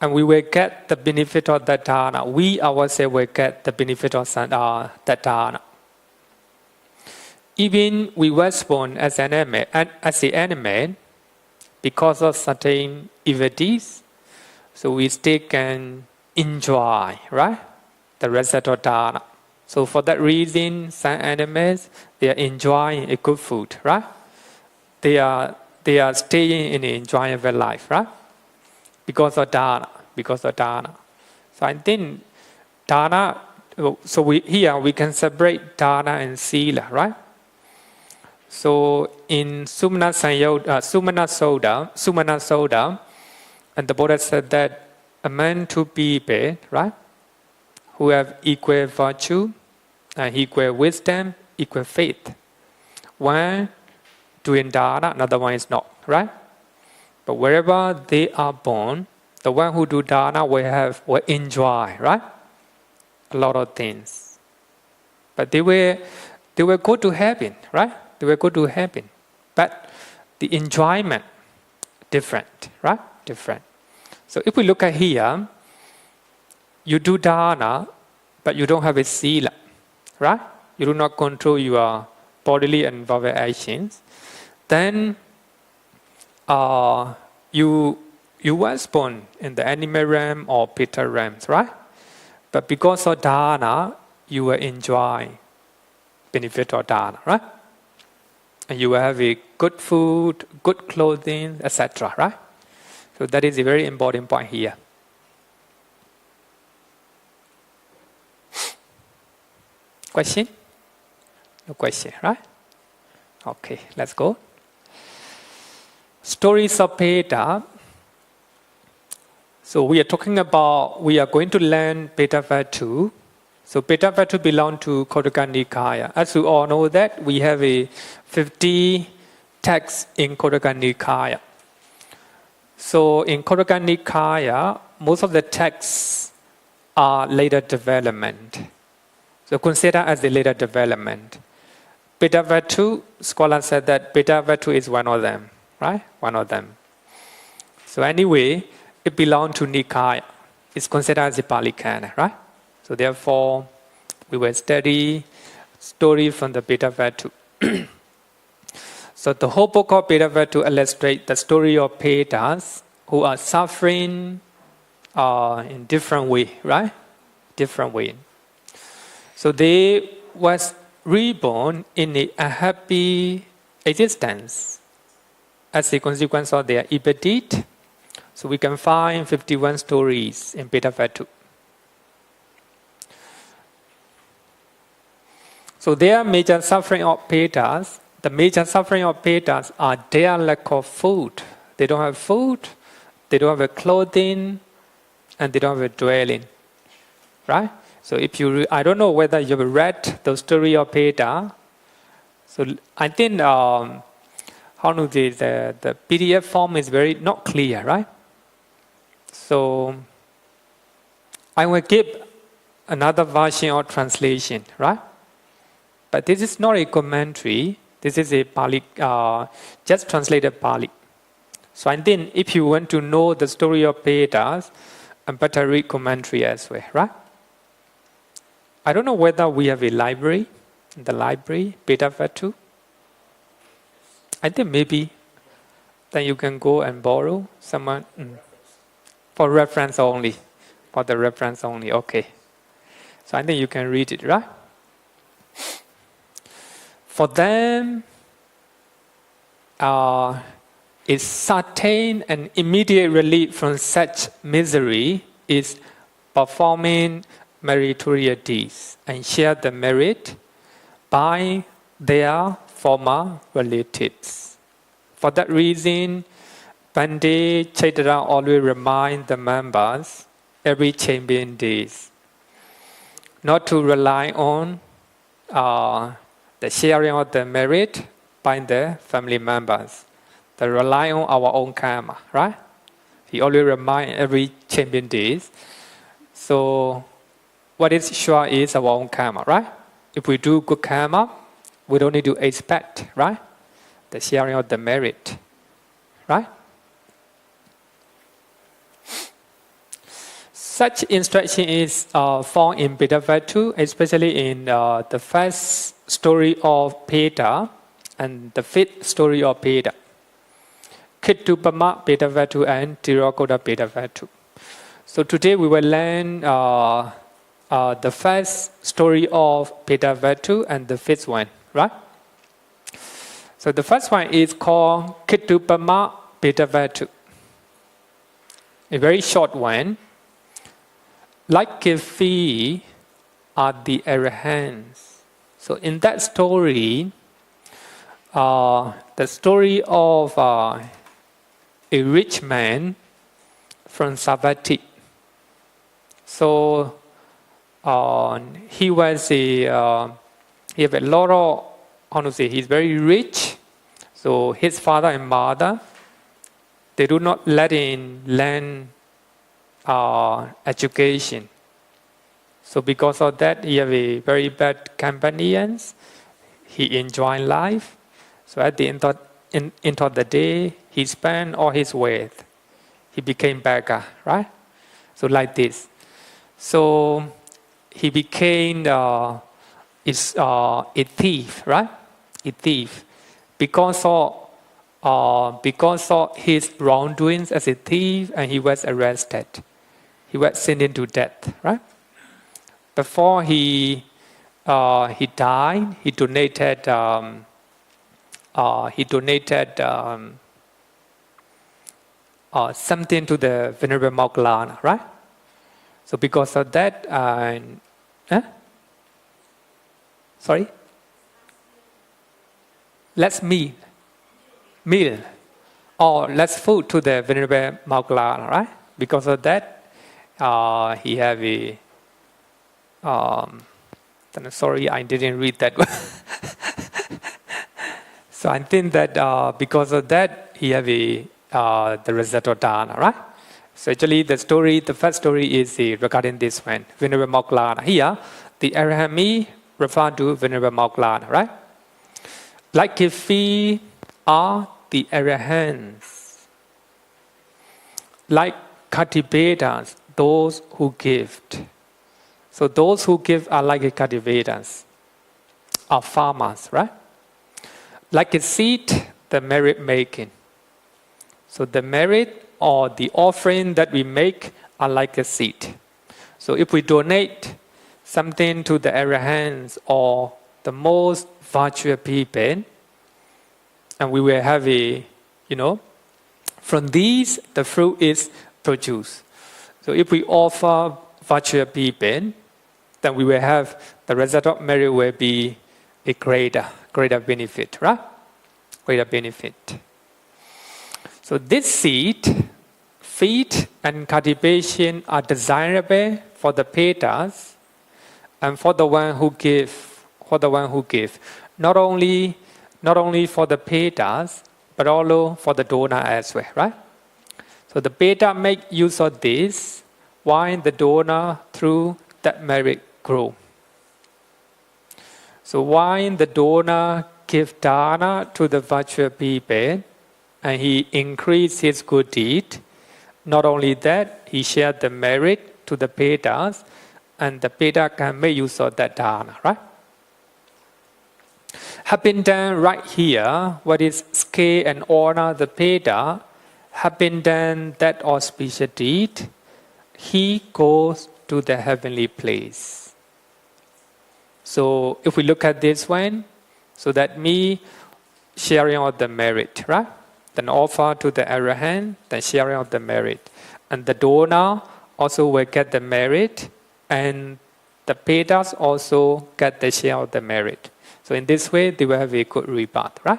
and we will get the benefit of that dana. We ourselves will get the benefit of that dana. Even we was born as an animal, because of certain evil deeds, so we still can enjoy, right, the result of dana. So for that reason, some animals, they are enjoying a good food, right? They are staying in an enjoyable life, right? Because of dana. So I think dana, so here we can separate dana and sila, right? So in Sumana Sutta, and the Buddha said that among two people, right, who have equal virtue, equal wisdom, equal faith, one doing dana, another one is not, right? But wherever they are born, the one who do dana will enjoy, right, a lot of things. But they will go to heaven, right? They will go to heaven. But the enjoyment different, right? Different. So if we look at here, you do dana, but you don't have a sila, right? You do not control your bodily and verbal actions. Then you was born in the animal realm or Peta realms, right? But because of dana, you will enjoy benefit of dana, right? And you will have a good food, good clothing, etc., right? So that is a very important point here. Question? No question, right? Okay, let's go. Stories of Peta. So we are going to learn Petavatthu. So Petavatthu belongs to Khuddaka Nikaya. As you all know that, we have a 50 texts in Khuddaka Nikaya. So in Khuddaka Nikaya, most of the texts are later development. So consider as the later development. Petavatthu, scholars said that Petavatthu is one of them, right? One of them. So anyway, it belongs to Nikaya. It's considered as a Pali Canon, right? So therefore, we will study story from the Petavatthu. So the whole book of Petavatthu illustrates the story of Petas who are suffering in different way, right? Different way. So they was reborn in a unhappy existence as a consequence of their evil deed. So we can find 51 stories in Petavatthu. So their major suffering of Petas, the major suffering of Petas are their lack of food. They don't have food, they don't have a clothing, and they don't have a dwelling. Right? So if you, I don't know whether you've read the story of Peta. So I think the PDF form is very not clear, right? So I will give another version or translation, right? But this is not a commentary. This is a Pali, just translated Pali. So I think if you want to know the story of Petas, I better read commentary as well, right? I don't know whether we have a library, in the library, Petavatthu. I think maybe then you can go and borrow someone for reference only. For the reference only, okay. So I think you can read it, right? For them, is certain and immediate relief from such misery is performing meritorious deeds and share the merit by their former relatives. For that reason, Bhante Chaitara always remind the members every champion days not to rely on the sharing of the merit by the family members. They rely on our own karma, right? He always remind every champion days. So what is sure is our own karma, right? If we do good karma, we don't need to expect, right? The sharing of the merit, right? Such instruction is found in Petavatthu, especially in the first story of Peta and the fifth story of Peta. Cakkapala and Tirokkuḍḍa-petavatthu. So today we will learn the first story of Petavatthu and the fifth one, right? So the first one is called Cakkapala-petavatthu. A very short one. Like a fee are the arahants. So in that story, the story of a rich man from Savatthi. So he was he have a lot of, he's very rich. So his father and mother, they do not let him learn education. So because of that, he have a very bad companions. He enjoy life. So at the end of the day, he spent all his wealth. He became beggar, right? So like this. So he became a thief, right? A thief. Because of his wrongdoings as a thief, and he was arrested. He was sentenced to death, right? Before he died, he donated something to the Venerable Moggallana, right? So because of that, sorry? Let's meal. Or let's food to the Venerable Moggallana, right? Because of that, he have a sorry, I didn't read that one. So I think that because of that, he have the result of dana, right? So actually, the first story is regarding this one, Venerable Moggallana. Here, the arahami refer to Venerable Moggallana, right? Like if we are the arahants, like cultivators, those who give. So those who give are like cultivators, are farmers, right? Like a seed, the merit making. So the merit or the offering that we make are like a seed. So if we donate something to the arahants or the most virtuous people, and we will have from these the fruit is produced. So if we offer virtuous people, then we will have the result of merit will be a greater benefit, right? Greater benefit. So this seed, feed and cultivation are desirable for the Petas and for the one who give. Not only for the Petas, but also for the donor as well, right? So the Peta make use of this, while the donor through that merit grow. So while the donor give dana to the virtuous people, and he increase his good deed, not only that, he shared the merit to the Petas, and the Peta can make use of that dana, right? Having done right here, what is scale and honor the Peta, having done that auspicious deed, he goes to the heavenly place. So if we look at this one, so that me sharing of the merit, right? Then offer to the arahant, then sharing of the merit. And the donor also will get the merit, and the Petas also get the share of the merit. So in this way, they will have a good rebirth, right?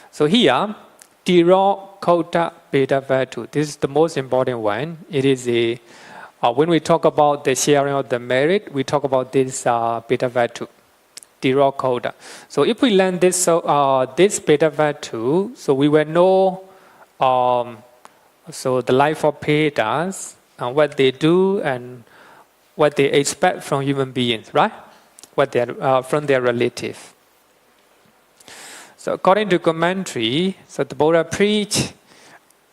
So here, Tirokkuḍḍa-petavatthu. This is the most important one. It is a when we talk about the sharing of the merit, we talk about this petavatthu, Tirokkuḍḍa. So if we learn this this petavatthu, so we will know so the life of Petas and what they do and what they expect from human beings, right? What they from their relative. So according to commentary, so the Buddha preached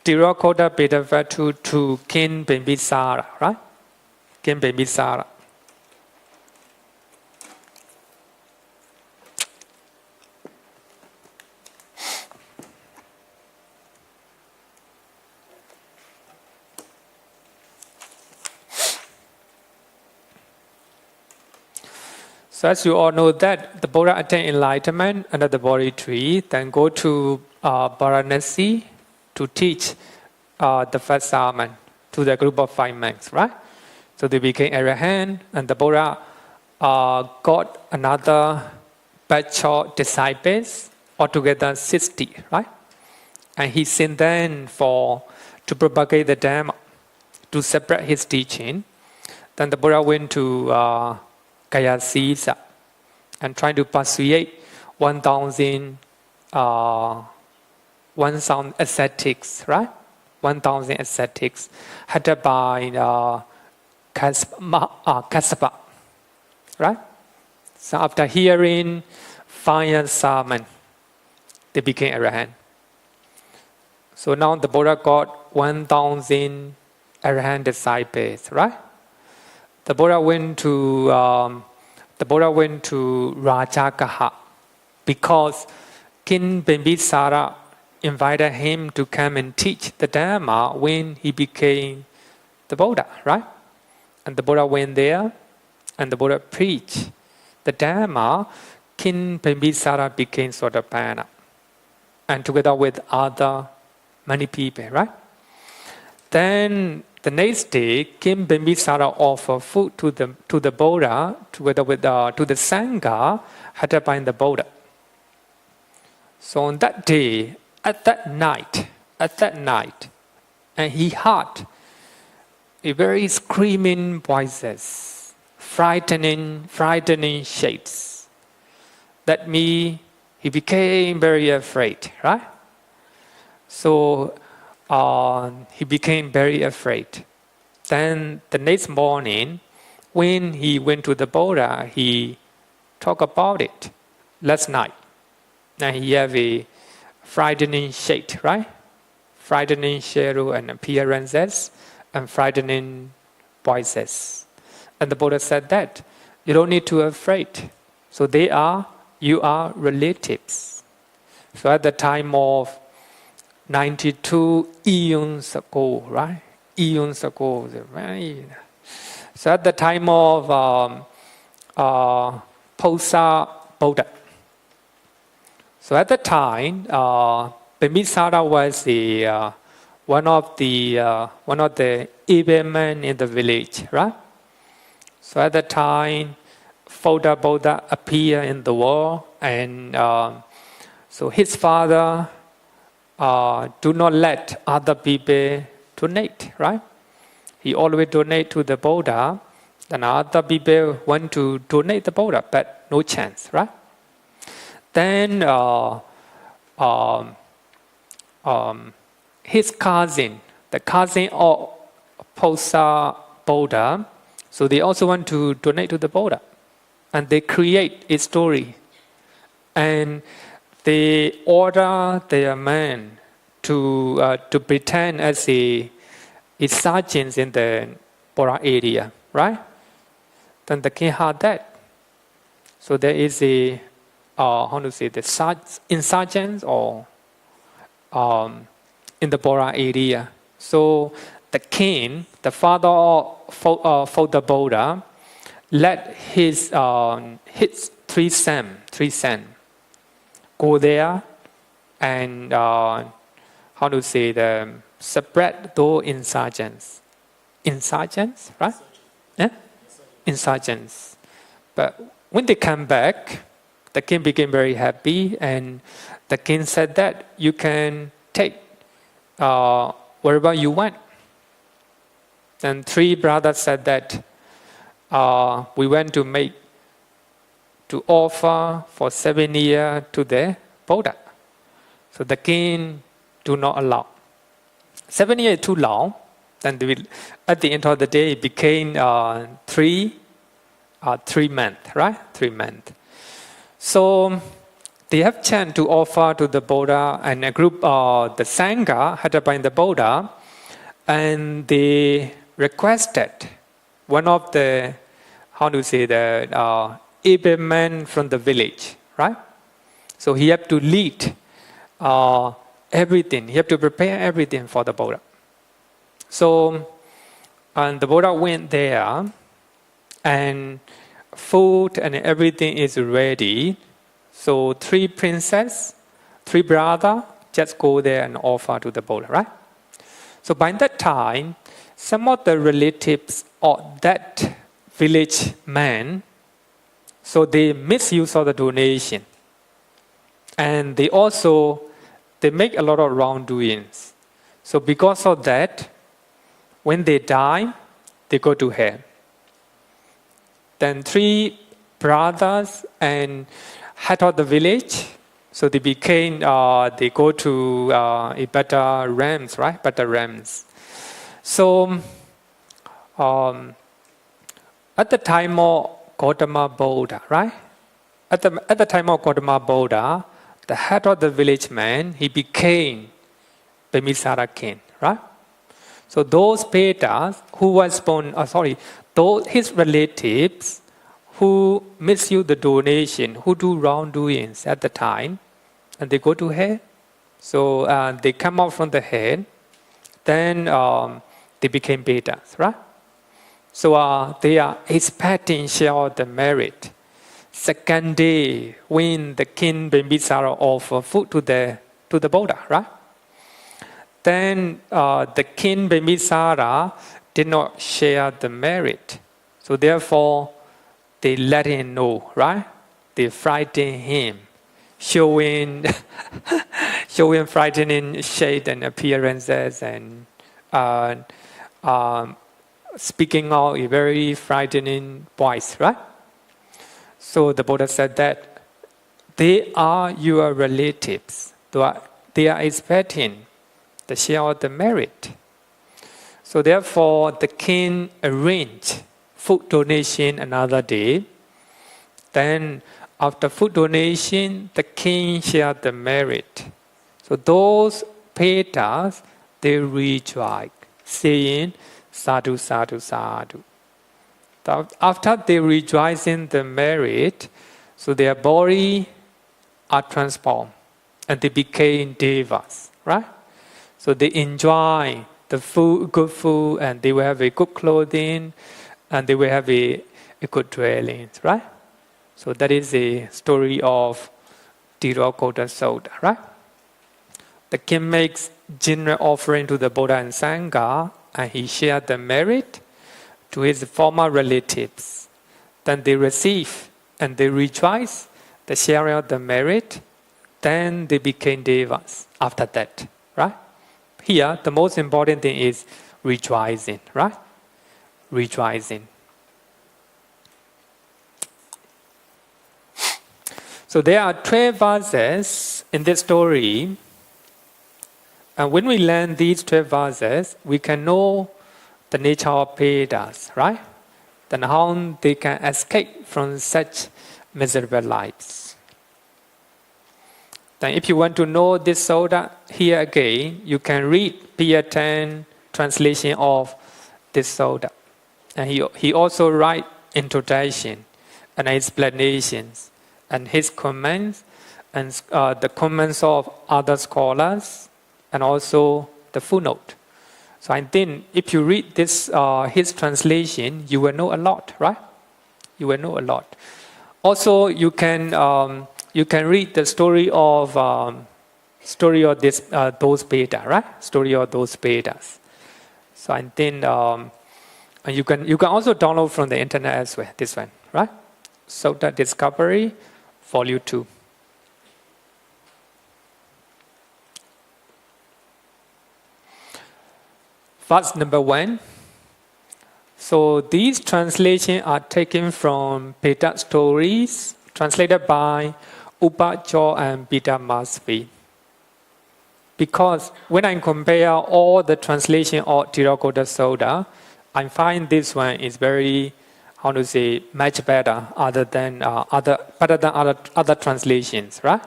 Tirokkuḍḍa-petavatthu to King Bimbisara, right? King Bimbisara. So as you all know that the Buddha attained enlightenment under the Bodhi tree, then go to Varanasi to teach the first sermon to the group of 5 monks, right? So they became arahant, and the Buddha got another batch of disciples, altogether 60, right? And he sent them to propagate the Dhamma, to separate his teaching. Then the Buddha went to Kayasisa and tried to persuade 1,000 ascetics, right? 1,000 ascetics headed by Kassapa, right? So after hearing 5 sermon, they became arahant. So now the Buddha got 1,000 arahant disciples, right? The Buddha went to Rajagaha because King Bimbisara invited him to come and teach the Dhamma when he became the Buddha, right? And the Buddha went there, and the Buddha preached the Dhamma. King Bimbisara became Sotapanna, and together with many people, right? Then the next day, King Bimbisara offered food to the Buddha together with to the Sangha headed by the Buddha. So on that day, at that night, and he heard a very screaming voices, frightening shades. That means he became very afraid, right? So he became very afraid. Then the next morning, when he went to the Buddha, he talked about it last night. And he have a frightening shade, right? Frightening shadow and appearances and frightening voices. And the Buddha said that you don't need to be afraid. So you are relatives. So at the time of 92 eons ago, right? Eons ago. So at the time of Posa Buddha. So at the time, Bimbisara was one of the evil men in the village, right? So at the time, Phoda Buddha appeared in the world, and so his father do not let other people donate, right? He always donate to the Buddha, and other people want to donate the Buddha, but no chance, right? Then his cousin, the cousin of Posa Buddha, so they also want to donate to the Buddha, and they create a story, and they order their men to pretend as a sergeant in the Buddha area, right? Then the king heard that. So there is the insurgents or in the Buddha area. So the king, the father of the Buddha, let his 3 sons go there and spread those insurgents. Insurgents, right? Yeah? Insurgents. But when they come back, the king became very happy, and the king said that you can take wherever you want. And 3 brothers said that we went to offer for 7 years to the Buddha. So the king do not allow. 7 years is too long. Then at the end of the day, it became 3 months, right? 3 months. So they have chance to offer to the Buddha, and a group, the Sangha, headed by the Buddha, and they requested one of the, the able man from the village, right? So he had to lead everything. He had to prepare everything for the Buddha. So, and the Buddha went there, and food and everything is ready. So 3 princes, 3 brothers, just go there and offer to the Buddha, right? So by that time, some of the relatives of that village man, so they misuse of the donation. And they make a lot of wrongdoings. So because of that, when they die, they go to hell. Then 3 brothers and head of the village, so they go to a better realms, right? Better realms. So at the time of Gautama Buddha, right? At the time of Gautama Buddha, the head of the village man, he became Bimbisara king, right? So those Petas who was born, his relatives who misuse the donation, who do wrongdoings at the time, and they go to hell. So they come out from the hell, then they became Petas, right? So they are expecting share the merit. Second day, when the king Bimbisara offered food to the Buddha, right? Then the king Bimbisara did not share the merit. So therefore, they let him know, right? They frighten him, showing frightening shade and appearances, and speaking out a very frightening voice, right? So the Buddha said that they are your relatives. They are expecting the share of the merit. So therefore, the king arranged food donation another day. Then after food donation, the king shared the merit. So those Petas, they rejoice, saying, sadhu, sadhu, sadhu. After they rejoice in the merit, so their body are transformed and they became devas, right? So they enjoy the food, good food, and they will have a good clothing, and they will have a good dwelling, right? So that is the story of Tirokkuḍḍa-petavatthu, right? The king makes general offering to the Buddha and Sangha, and he shared the merit to his former relatives. Then they receive and they rejoice the sharing of the merit. Then they became devas after that, right? Here, the most important thing is rejoicing, right? Rejoicing. So there are 12 verses in this story. And when we learn these 12 verses, we can know the nature of Petas, right? Then how they can escape from such miserable lives. Then if you want to know this sutta, here again, you can read P10 translation of this sutta. And he also write introduction and explanations and his comments and the comments of other scholars and also the footnote. So I think if you read this his translation, you will know a lot, right? You will know a lot. Also, you can read the story of those Petas, right? Story of those Petas. So I think you can also download from the internet as well. This one, right? Sutta Discovery, Volume 2. Verse number 1. So these translations are taken from Peta stories, translated by Upajor and Peta Masvi. Because when I compare all the translation of Tirokkuḍḍa Sutta, I find this one is very, much better than other translations, right?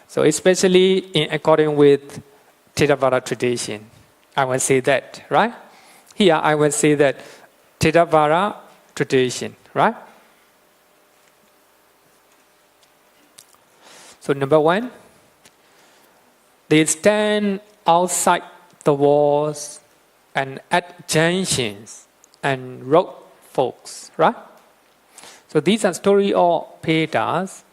So especially in according with Theravada tradition, I will say that, right? Here I will say that Theravada tradition, right? So number 1, they stand outside the walls and at junctions and road forks, right? So these are stories of Petas.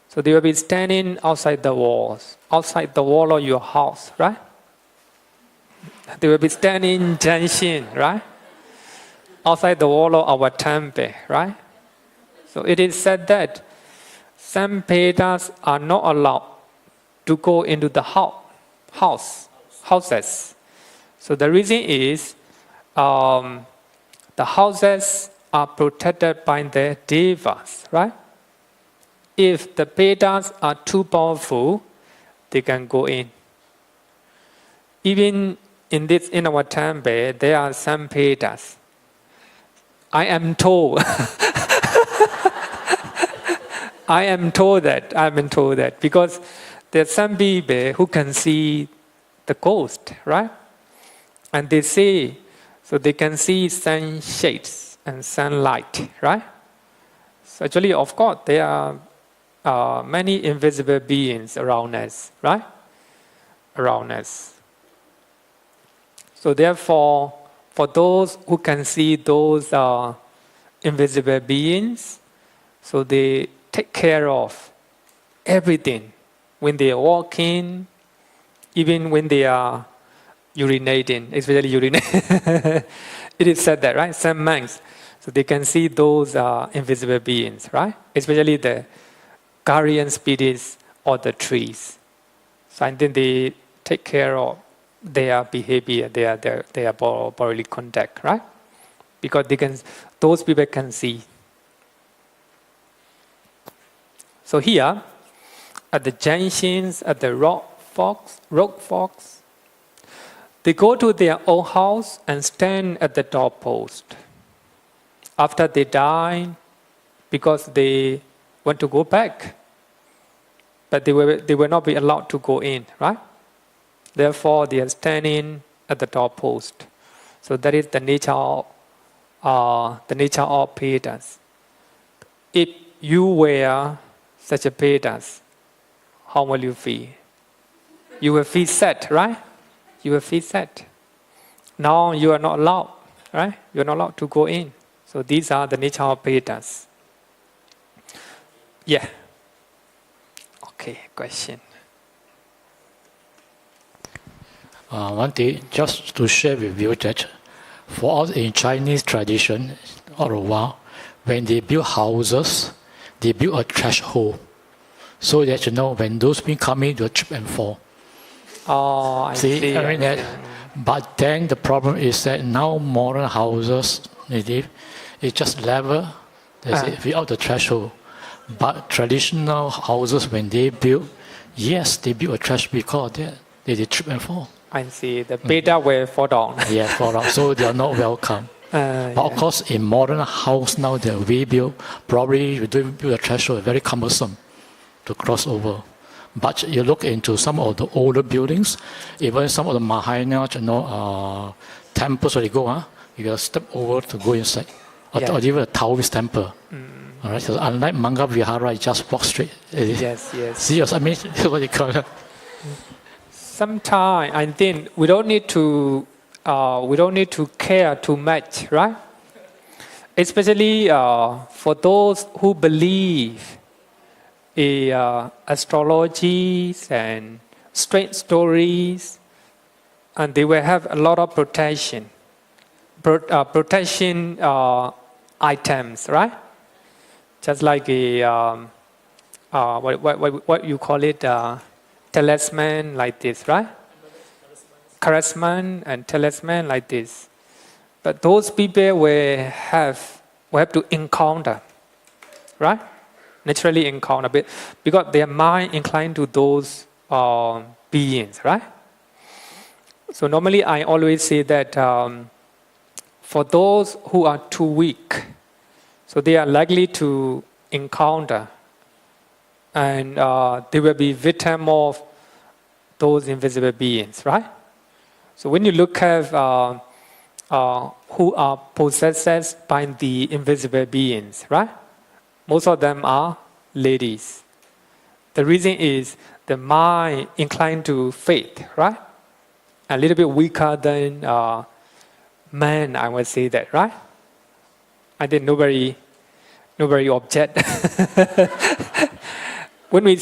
So they will be standing outside the walls, outside the wall of your house, right? They will be standing in junction, right? Outside the wall of our temple, right? So it is said that some Petas are not allowed to go into the houses. So the reason is the houses are protected by the devas, right? If the Petas are too powerful, they can go in. Even in our temple, there are some Petas. I am told. I am told that because there are some people who can see the ghost, right? And they say, so they can see sunshades and sunlight, right? So actually, of course, there are many invisible beings around us, right? Around us. So therefore, for those who can see those invisible beings, so they take care of everything when they are walking, even when they are urinating, especially urinating. It is said that, right? Some monks, so they can see those invisible beings, right? Especially the guardian spirits or the trees. So and then they take care of their behavior, their bodily contact, right? Because those people can see. So here, at the junctions, at the road forks, they go to their own house and stand at the doorpost. After they die, because they want to go back, but they will not be allowed to go in, right? Therefore, they are standing at the doorpost. So that is the nature of Petas. If you were such a Petas, how will you feel? You will feel sad, right? You will feel sad. Now you are not allowed, right? You are not allowed to go in. So these are the nature of Petas. Yeah. Okay, question. One thing, just to share with you that for us in Chinese tradition, all a while, when they build houses, they build a threshold. So that when those people come in, they'll trip and fall. Oh, I see. I mean that, but then the problem is that now modern houses, it's just level, without the threshold. But traditional houses, when they build, yes, they build a threshold because of that. They trip and fall. I see. The Peta will fall down. Yeah, fall down. So they are not welcome. But of course, in modern house now, the way built, probably you do build a threshold, very cumbersome to cross over. But you look into some of the older buildings, even some of the Mahayana, temples where they go, you got to step over to go inside. Or even a Taoist temple. All right, so unlike Manga Vihara, you just walk straight. Yes. See, I mean, what you call it. Sometimes I think we don't need to care too much, right? Especially for those who believe in astrology and strange stories, and they will have a lot of protection items, right? just like a what you call it, talisman like this, right? Charisman and talisman like this. But those people will have to encounter, right? Naturally encounter, because their mind inclined to those beings, right? So normally I always say that for those who are too weak, so they are likely to encounter and they will be victim of those invisible beings, right? So when you look at who are possessed by the invisible beings, right? Most of them are ladies. The reason is the mind inclined to faith, right? A little bit weaker than men, I would say that, right? I think nobody object. when we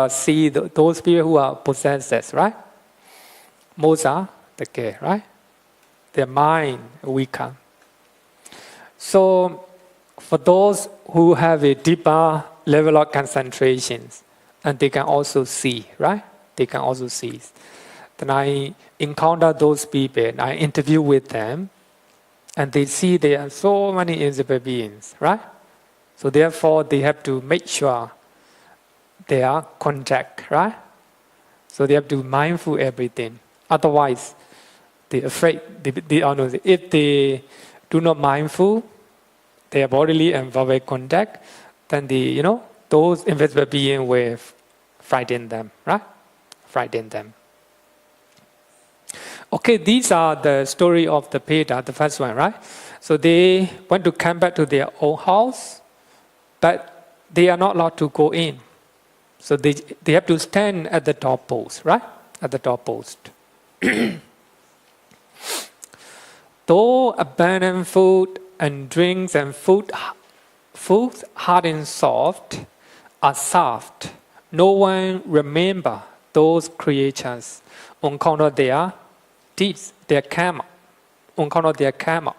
see those people who are possessed, right? Most are the gay, right? Their mind weaker. So for those who have a deeper level of concentration, and they can also see, right? They can also see. Then I encounter those people, and I interview with them, and they see there are so many invisible beings, right? So therefore, they have to make sure they are contact, right? So they have to be mindful everything. Otherwise, they're afraid. If they do not mindful their bodily and verbal contact, then those invisible beings will frighten them, right? Frighten them. Okay, these are the story of the Peta, the first one, right? So they want to come back to their own house, but they are not allowed to go in. So they have to stand at the doorpost, right? At the doorpost. Though abundant food and drinks and food hard and soft are soft, no one remember those creatures on account of their deeds, their karma, on account of their karma.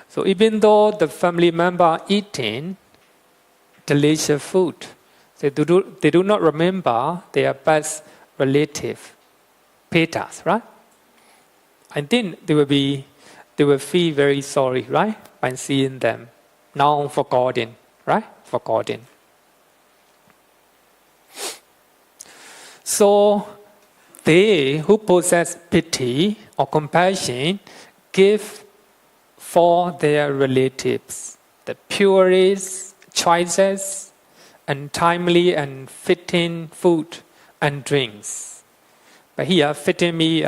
So even though the family member are eating delicious food, they do not remember their past relative, Petas, right? I think they will feel very sorry, right? By seeing them now forgotten, right? Forgotten. So they who possess pity or compassion give for their relatives the purest choices and timely and fitting food and drinks. But here, fitting me,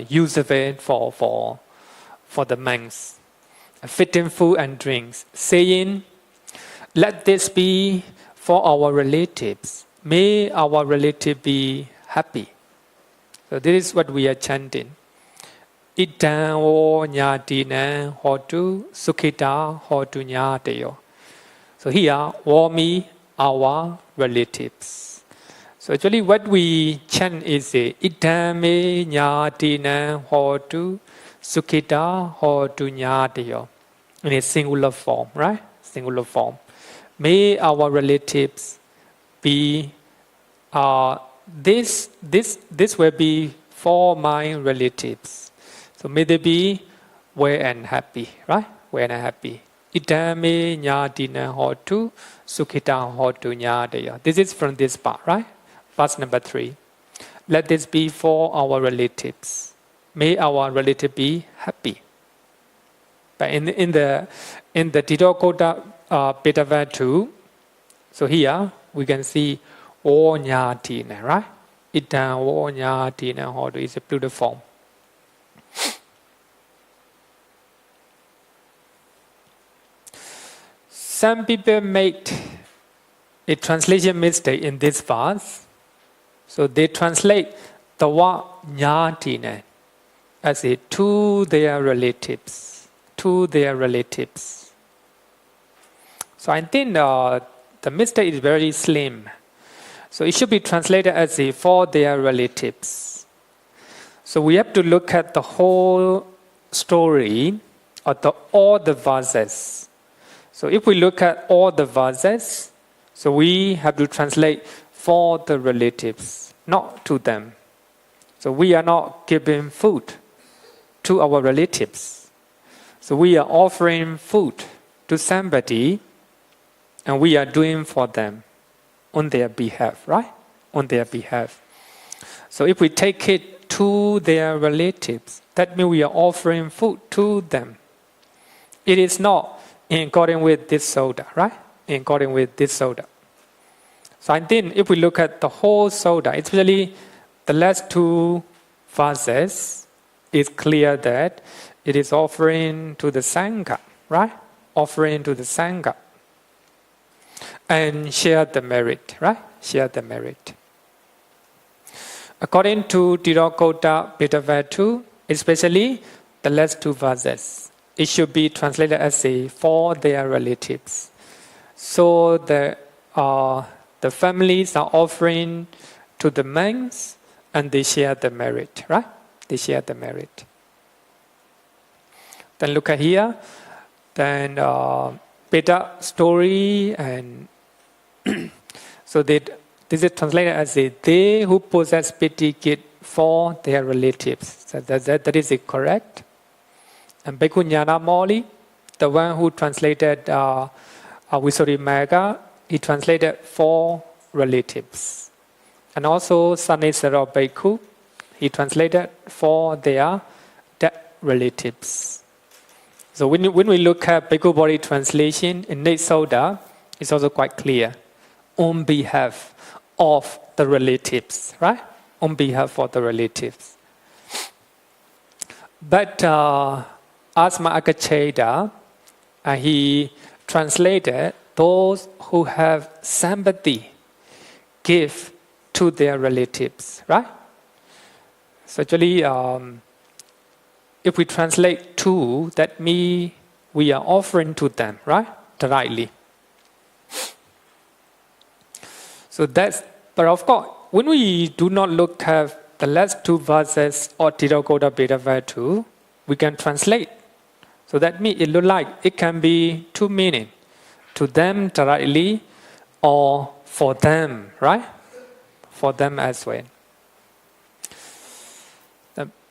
useful for the monks. Fitting food and drinks, saying, "Let this be for our relatives. May our relative be happy." So this is what we are chanting. Iddhaṁ o ñātīnaṁ hotu sukhita hotu ñātayo. So here, warm our relatives. So actually what we chant is Iddhaṁ me ñātīnaṁ hotu sukhita hotu ñātayo. In a singular form, right? Singular form. May our relatives be, this will be for my relatives. So may they be well and happy, right? Well and happy. Iddhaṁ me ñātīnaṁ hotu sukhita hotu ñātayo. This is from this part, right? Verse number 3. Let this be for our relatives. May our relative be happy. But in the Tirokkuḍḍa-petavatthu, so here we can see o ñātīna, right? Iddhaṁ o ñātīna hotu is a plural form. Some people made a translation mistake in this verse. So they translate the word ñātīna as a to their relatives. To their relatives. So I think the mistake is very slim. So it should be translated as a for their relatives. So we have to look at the whole story or all the vases. So if we look at all the vases, so we have to translate for the relatives, not to them. So we are not giving food to our relatives. So we are offering food to somebody, and we are doing for them on their behalf, right? On their behalf. So if we take it to their relatives, that means we are offering food to them. It is not in accordance with this soda, right? In accordance with this soda. So I think if we look at the whole soda, especially the last two verses, it's clear that it is offering to the Sangha, right? Offering to the Sangha. And share the merit, right? Share the merit. According to Tirokkuḍḍa-petavatthu, especially the last two verses, it should be translated as a for their relatives. So the families are offering to the monks and they share the merit, right? They share the merit. Then look at here. Then Peta story, and so this is translated as they who possess pity give for their relatives. So that is it correct? And Bhikkhu Ñāṇamoli, the one who translated Visuddhimagga, he translated for relatives. And also Sanesaro Bhikkhu, he translated for their dead relatives. So when we look at Bhikkhu Bodhi translation in next Sutta, it's also quite clear. On behalf of the relatives, right? On behalf of the relatives. But Asma Akacheda, he translated those who have sympathy give to their relatives, right? So actually, if we translate to, that means we are offering to them, right? Directly. So but of course, when we do not look at the last two verses of Tirokkuḍḍa-petavatthu, we can translate. So that means it looks like it can be two meanings. To them directly or for them, right? For them as well.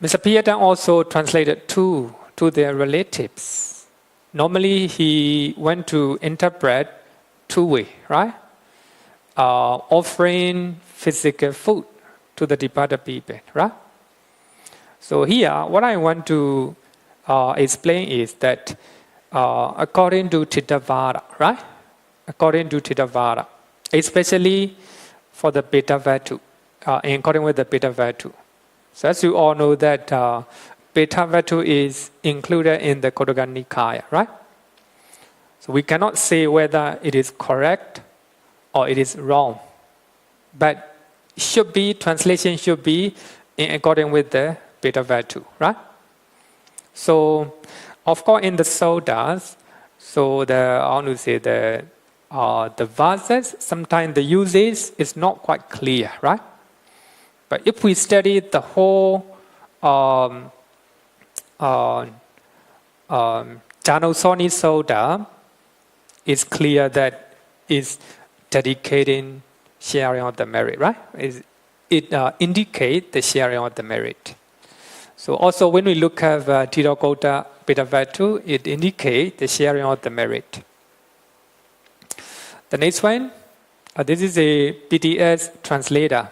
Mr. Peta also translated to their relatives. Normally he went to interpret two ways, right? Offering physical food to the departed people, right? So here, what I want to explain is that according to Thitavada, right? According to Thitavada, especially for the Petavatthu, in accordance with the Petavatthu. So as you all know that Petavatthu is included in the Khuddaka Nikaya, right? So we cannot say whether it is correct or it is wrong. But translation should be in accordance with the Petavatthu, right? So, of course, in the Suttas, so the verses, sometimes the usage is not quite clear, right? But if we study the whole Jāṇussoṇī Sutta, it's clear that it's dedicating sharing of the merit, right? It indicates the sharing of the merit. So also when we look at Tirokkuḍḍa-petavatthu, it indicates the sharing of the merit. The next one, this is a PTS translator.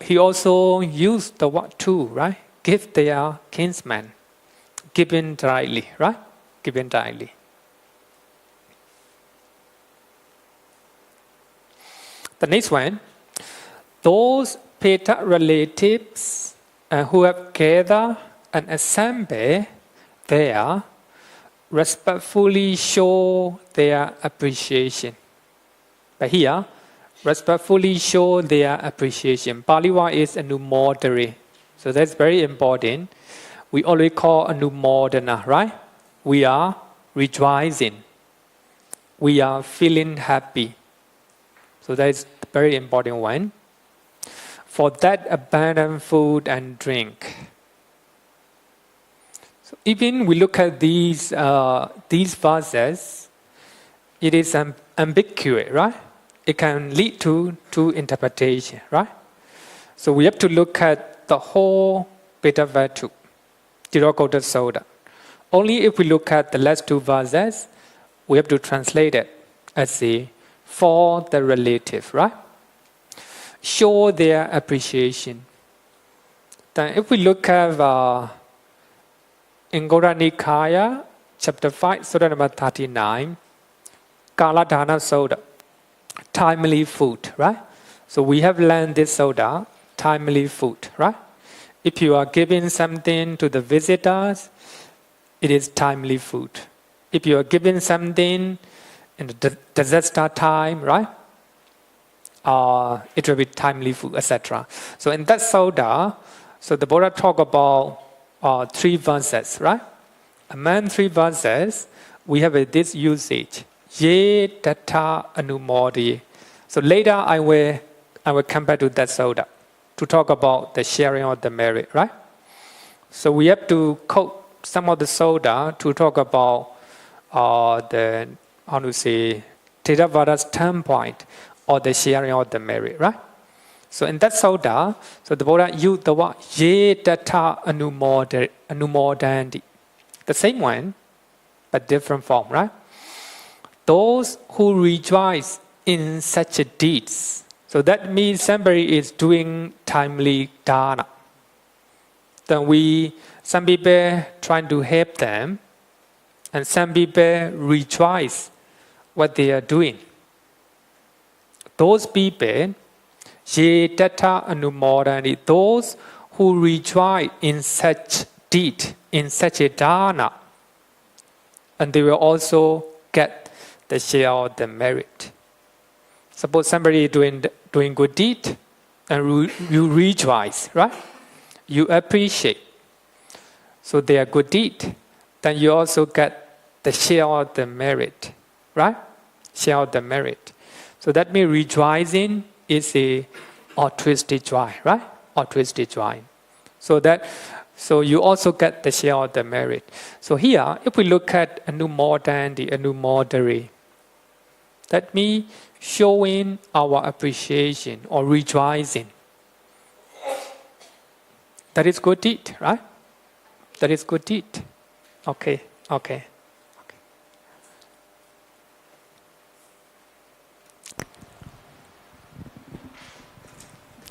He also used the word to, right? Give their kinsman. Given directly, right? Given directly. The next one, those Peta relatives who have gathered and assembled there respectfully show their appreciation. But here, respectfully show their appreciation. Pali word is anumodari. So that's very important. We always call anumodana, right? We are rejoicing. We are feeling happy. So that is a very important one. For that abundant food and drink. So even we look at these verses, it is ambiguous, right? It can lead to two interpretation, right? So we have to look at the whole Petavatthu, Tirokkuḍḍa Sutta. Only if we look at the last two verses, we have to translate it as for the relative, right? Show their appreciation. Then if we look at in Goda Nikaya, chapter 5, Sutta number 39, Kaladhana Sutta, timely food, right? So we have learned this Sutta, timely food, right? If you are giving something to the visitors, it is timely food. If you are giving something in the disaster time, right? It will be timely food, etc. So in that Sutta, so the Buddha talk about 3 verses, right? Among 3 verses, we have this usage, ye tata anumodi. So later I will come back to that Sutta to talk about the sharing of the merit, right? So we have to quote some of the Sutta to talk about Theravada's standpoint or the sharing of the merit, right? So in that Sutta, so the Buddha used the word ye tata anumodandi. The same one, but different form, right? Those who rejoice in such deeds. So that means somebody is doing timely dana. Then some people trying to help them, and some people rejoice what they are doing. Those people, ye tata anumodani, those who rejoice in such deed, in such a dana, and they will also get the share of the merit. Suppose somebody doing good deed, and you rejoice, right? You appreciate. So they are good deed. Then you also get the share of the merit, right? Share of the merit. So that means rejoicing is a altruistic joy, right? Altruistic joy. So you also get the share of the merit. So here, if we look at anumodandi, anumodari, that means showing our appreciation or rejoicing. That is good deed, right? That is good deed. Okay.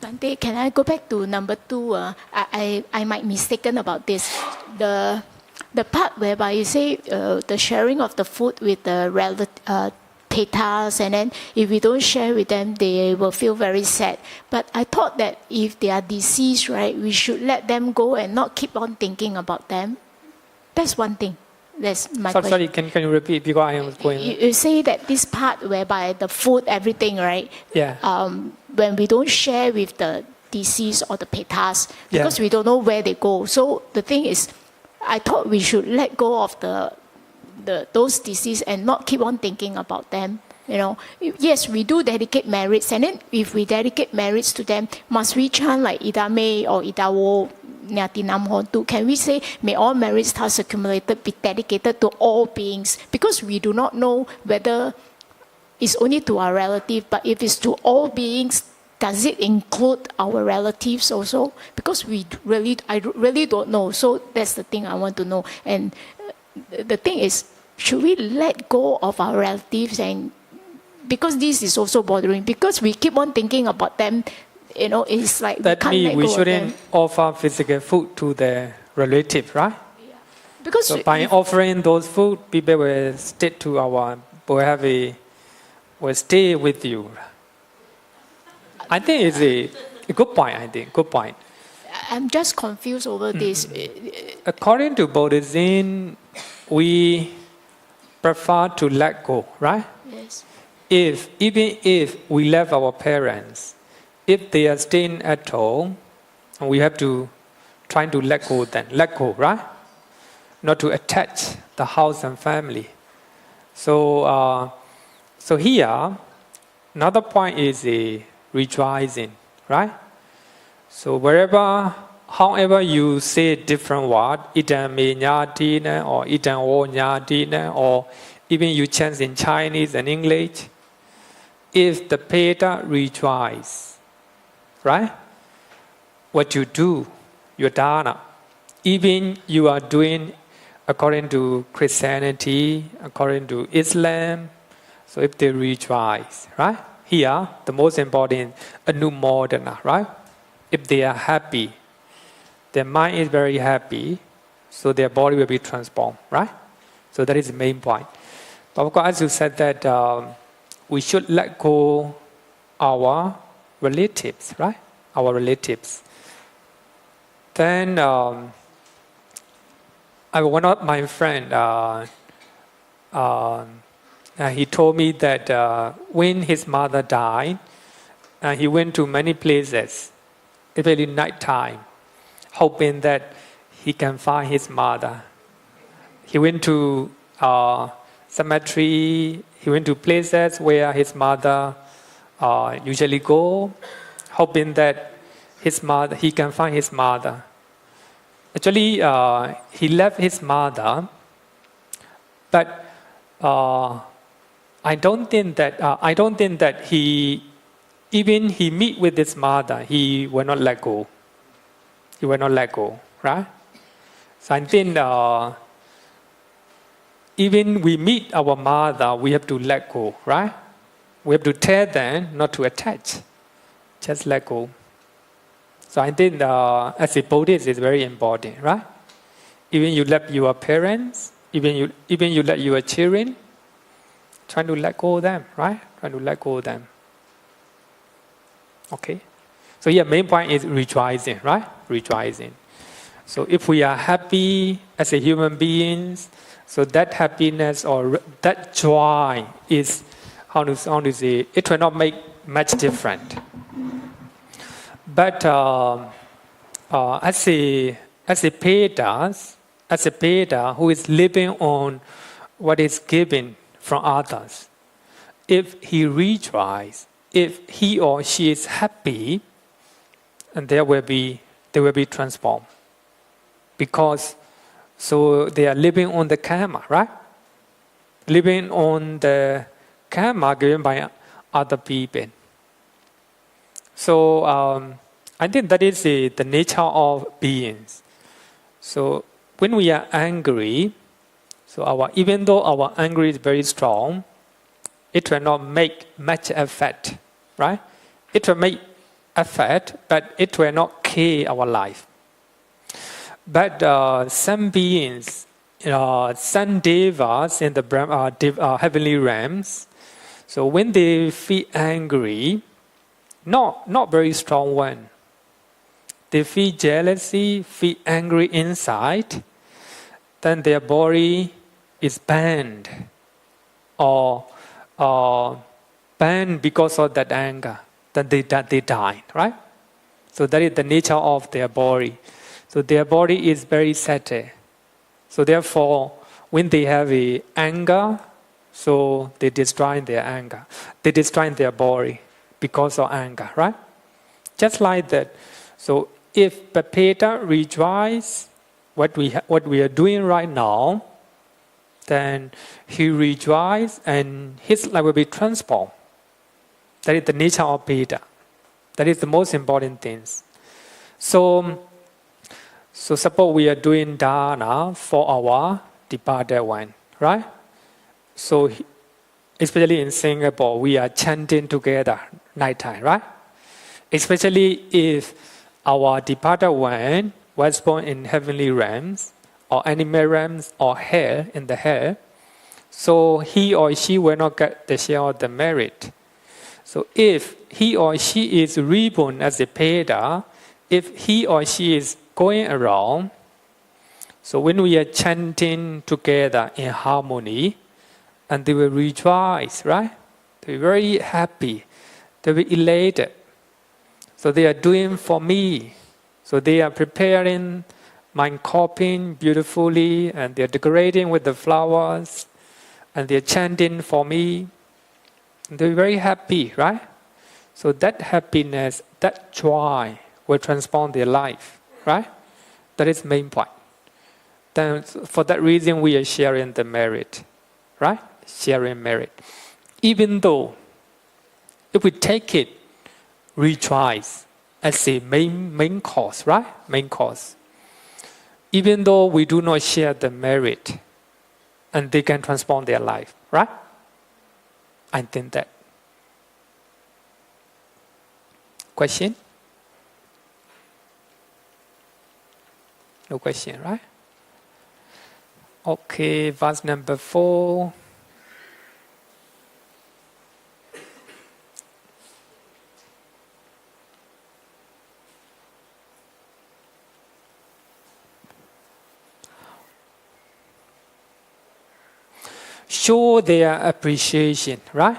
Bhante, can I go back to number 2? I might mistaken about this. The part whereby you say the sharing of the food with the Petas, and then if we don't share with them, they will feel very sad. But I thought that if they are deceased, right, we should let them go and not keep on thinking about them. That's one thing. That's my question. Sorry, can you repeat? Because I am going. You say that this part whereby the food, everything, right? Yeah. When we don't share with the deceased or the Petas, because we don't know where they go. So the thing is, I thought we should let go of those deceased and not keep on thinking about them. You know, yes, we do dedicate merits, and then if we dedicate merits to them, must we chant like Idame or Idawo Nyatinam Hontu? Can we say, may all merits thus accumulated be dedicated to all beings? Because we do not know whether it's only to our relative, but if it's to all beings, does it include our relatives also? Because I really don't know. So that's the thing I want to know. And the thing is, should we let go of our relatives? And because this is also bothering, because we keep on thinking about them, you know, it's like that means we shouldn't offer physical food to the relative, right? Yeah. Because so by offering those food, people will stick to will stay with you. I think it's a good point. Good point. I'm just confused over this. According to Buddhism, we prefer to let go, right? Yes. Even if we love our parents, if they are staying at home, we have to try to let go, right? Not to attach the house and family. So here, another point is rejoicing, right? So wherever however you say different word, itan me nyadina or itan o nyadina, or even you chant in Chinese and English, if the Peta rejoice, right? What you do, your dana, even you are doing according to Christianity, according to Islam, so if they rejoice, right? Here, the most important, anumodana, right? If they are happy, their mind is very happy, so their body will be transformed, right? So that is the main point. But of course, as you said that we should let go our relatives, right? Our relatives. Then one of my friend, he told me that when his mother died, he went to many places, especially night time, hoping that he can find his mother. He went to cemetery. He went to places where his mother usually go, hoping that he can find his mother. Actually, he left his mother, but I don't think that he meet with his mother, he will not let go. He will not let go, right? So I think even we meet our mother, we have to let go, right? We have to tell them not to attach, just let go. So I think as a Buddhist, it's very important, right? Even you let your parents, even you let your children, trying to let go of them, right? Trying to let go of them. Okay? So here, main point is rejoicing, right? Rejoicing. So if we are happy as a human beings, so that happiness or that joy is, how to say, it will not make much difference. But as a Peta who is living on what is given from others, if he rejoices, if he or she is happy, and they will be transformed, because so they are living on the karma, right? Living on the karma given by other people. So I think that is the nature of beings. So when we are angry, so even though our anger is very strong, it will not make much effect, right? It will make effect, but it will not kill our life. But some beings, some devas in the heavenly realms, so when they feel angry, not very strong one, they feel jealousy, feel angry inside, then their body is banned or banned because of that anger. Then they die, right? So that is the nature of their body. So their body is very settled. So therefore, when they have a anger, so they destroy their anger. They destroy their body because of anger, right? Just like that. So if the Peta rejoices what we are doing right now, then he rejoices and his life will be transformed. That is the nature of Peta. That is the most important thing. So suppose we are doing dana for our departed one, right? So especially in Singapore, we are chanting together nighttime, right? Especially if our departed one was born in heavenly realms or animal realms or hell, in the hell, so he or she will not get the share of the merit. So if he or she is reborn as a Peta, if he or she is going around, so when we are chanting together in harmony, and they will rejoice, right? They're very happy. They'll be elated. So they are doing for me. So they are preparing my coffin beautifully, and they're decorating with the flowers, and they're chanting for me. And they're very happy, right? So that happiness, that joy will transform their life. right? That is main point. Then for that reason we are sharing the merit, right? Sharing merit. Even though if we take it rejoice as a main cause, right? Main cause. Even though we do not share the merit, and they can transform their life, right? I think that. Question? No question, right? Okay, verse number 4. Show their appreciation, right?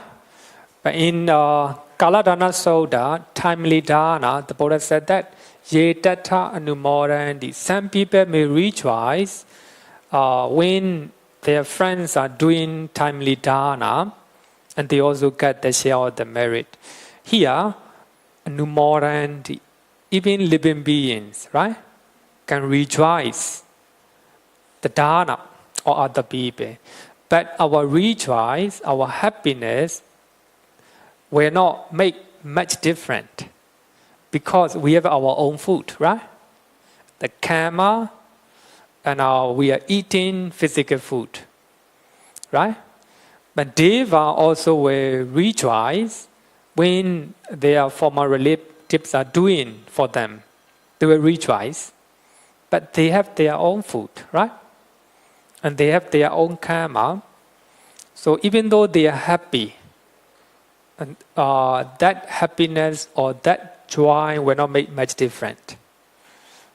But in Kaladana Sutta, timely dana, the Buddha said that ye tattha anumodhanti. Some people may rejoice when their friends are doing timely dana, and they also get the share of the merit. Here, anumodhanti, even living beings, right, can rejoice the dana or other people. But our rejoice, our happiness, will not make much different because we have our own food, right? The karma, and we are eating physical food, right? But Deva also will rejoice when their former relatives are doing for them. They will rejoice, but they have their own food, right? And they have their own karma. So even though they are happy, and that happiness or that joy will not make much difference.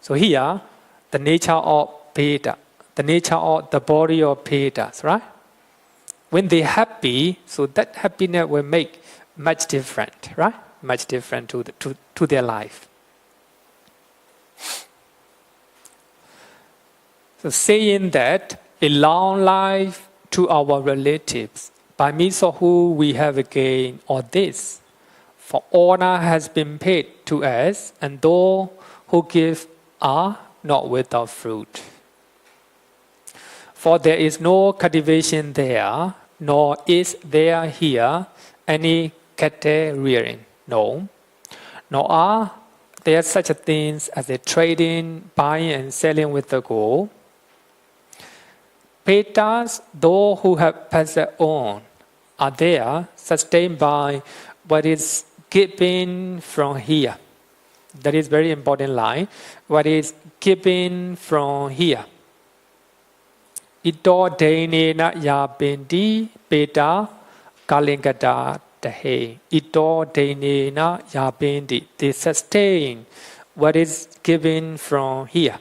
So here, the nature of Peta, the nature of the body of Petas, right? When they're happy, so that happiness will make much different, right? Much different to their life. So saying that, a long life to our relatives, by means of who we have gained all this. For honor has been paid to us, and those who give are not without fruit. For there is no cultivation there, nor is there here any cattle rearing, no. Nor are there such things as a trading, buying and selling with the gold. Petas, those who have passed on, are there sustained by what is given from here. That is very important line. What is given from here. Ito dainena yapindi peta kalingata tahe. Ito dainena yapindi. They sustain what is given from here.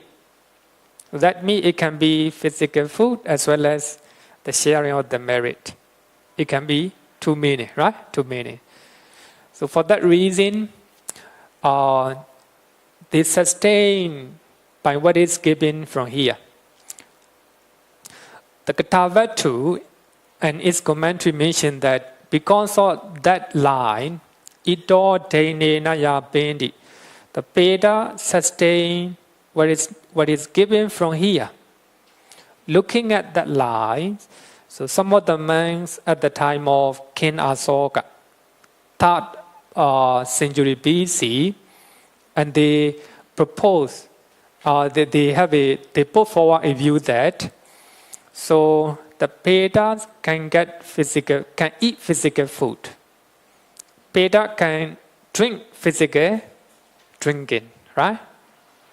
That means it can be physical food as well as the sharing of the merit. It can be too many, right? Too many. So for that reason, they sustain by what is given from here. The Cakkapala and its commentary mention that because of that line, ito dainena yapindi, the Peta sustain what is given from here. Looking at that line, so some of the monks at the time of King Asoka, 3rd century BC, and they propose, they put forward a view that so the Petas can eat physical food. Peta can drink physical drinking, right?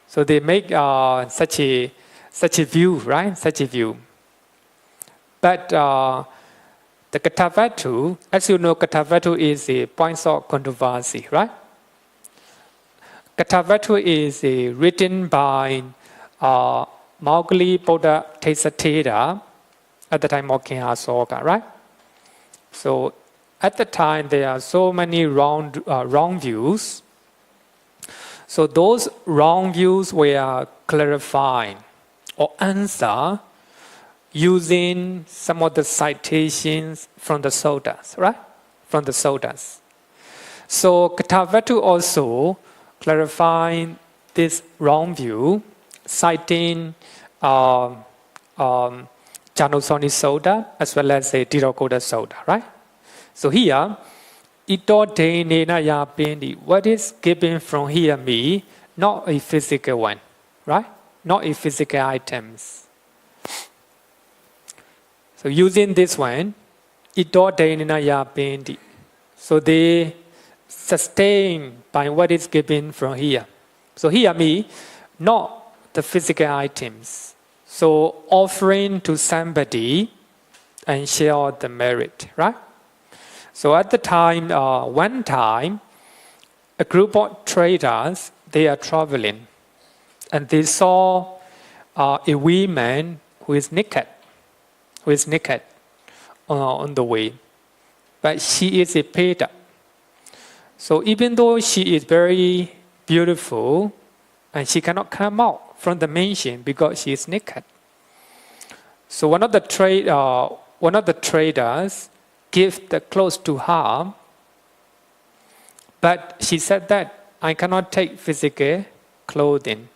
So they make such a view, right? Such a view. But the Cakkapala, as you know, Cakkapala is a point of controversy, right? Cakkapala is written by Mowgli Buddha Tesateda at the time of King Asoka, right? So at the time there are so many wrong views. So those wrong views were clarified or answered using some of the citations from the suttas, right? From the suttas. So Cakkapala also clarifying this wrong view, citing Jāṇussoṇī Sutta as well as the Tirokkuḍḍa-petavatthu, right? So here, ito de nena ya pindi, what is given from here me, not a physical one, right? Not a physical items. So using this one, ito de nena ya pindi. So they sustain by what is given from here. So here me, not the physical items. So offering to somebody and share the merit, right? So at the time, one time, a group of traders, they are traveling, and they saw a woman who is naked on the way, but she is a Peta. So even though she is very beautiful, and she cannot come out from the mansion because she is naked. So one of the traders give the clothes to her, but she said that I cannot take physical clothing.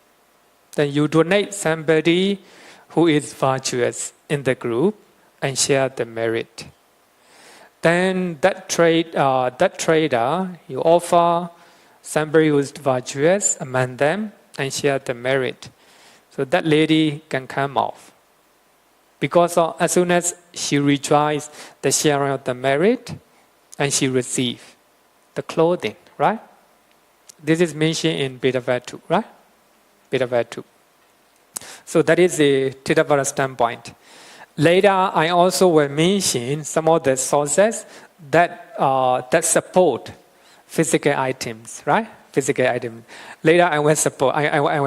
Then you donate somebody who is virtuous in the group and share the merit. Then that trader, you offer somebody who is virtuous among them and share the merit. So that lady can come off. Because as soon as she rejoices the sharing of the merit, and she receives the clothing, right? This is mentioned in Petavatthu, right? Petavatthu. So that is the Theravada standpoint. Later, I also will mention some of the sources that support physical items, right? Physical items. Later, I will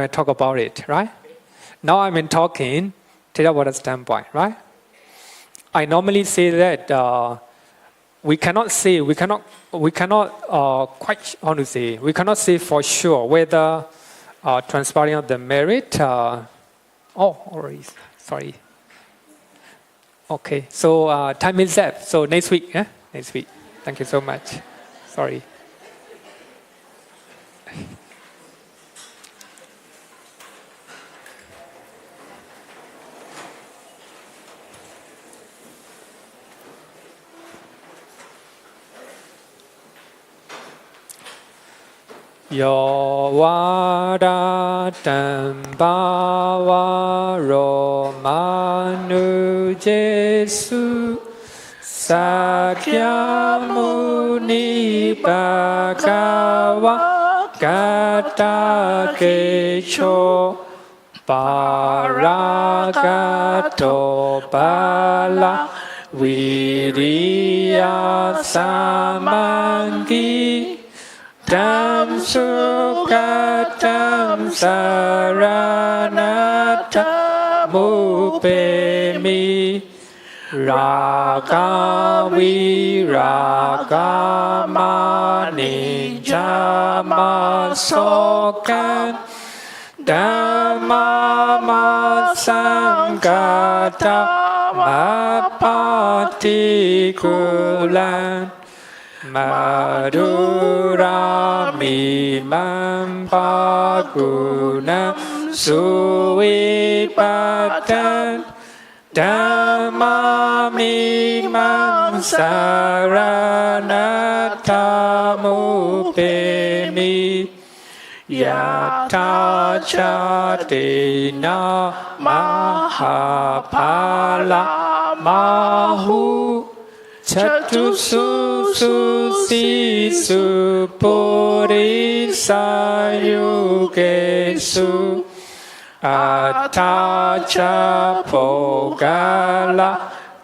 talk about it, right? Now I'm talking Theravada standpoint, right? I normally say that we cannot say for sure whether transferring of the merit. Sorry. Okay, so time is up. So next week, next week. Thank you so much. Sorry. Yo vadatam bhavaro manu jesu sakyamuni bhagava gata kecho paragato bala viriya samangi Tam sukatam saranata mupemi raga viraga mani jama sokan dhamma sangata mapatikulan Madhura mimam paguna suipatan Dhamma mimam saranatamu Yata chatina mahapala mahu Chatusu sisu purisa yugesu Atacha pogala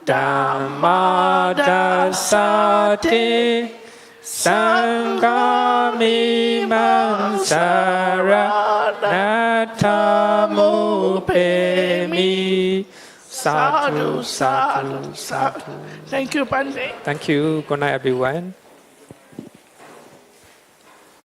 dhammadasati Sangami mansara natamu pemi Sadhu, sadhu, sadhu. Thank you, Bhante. Thank you. Good night, everyone.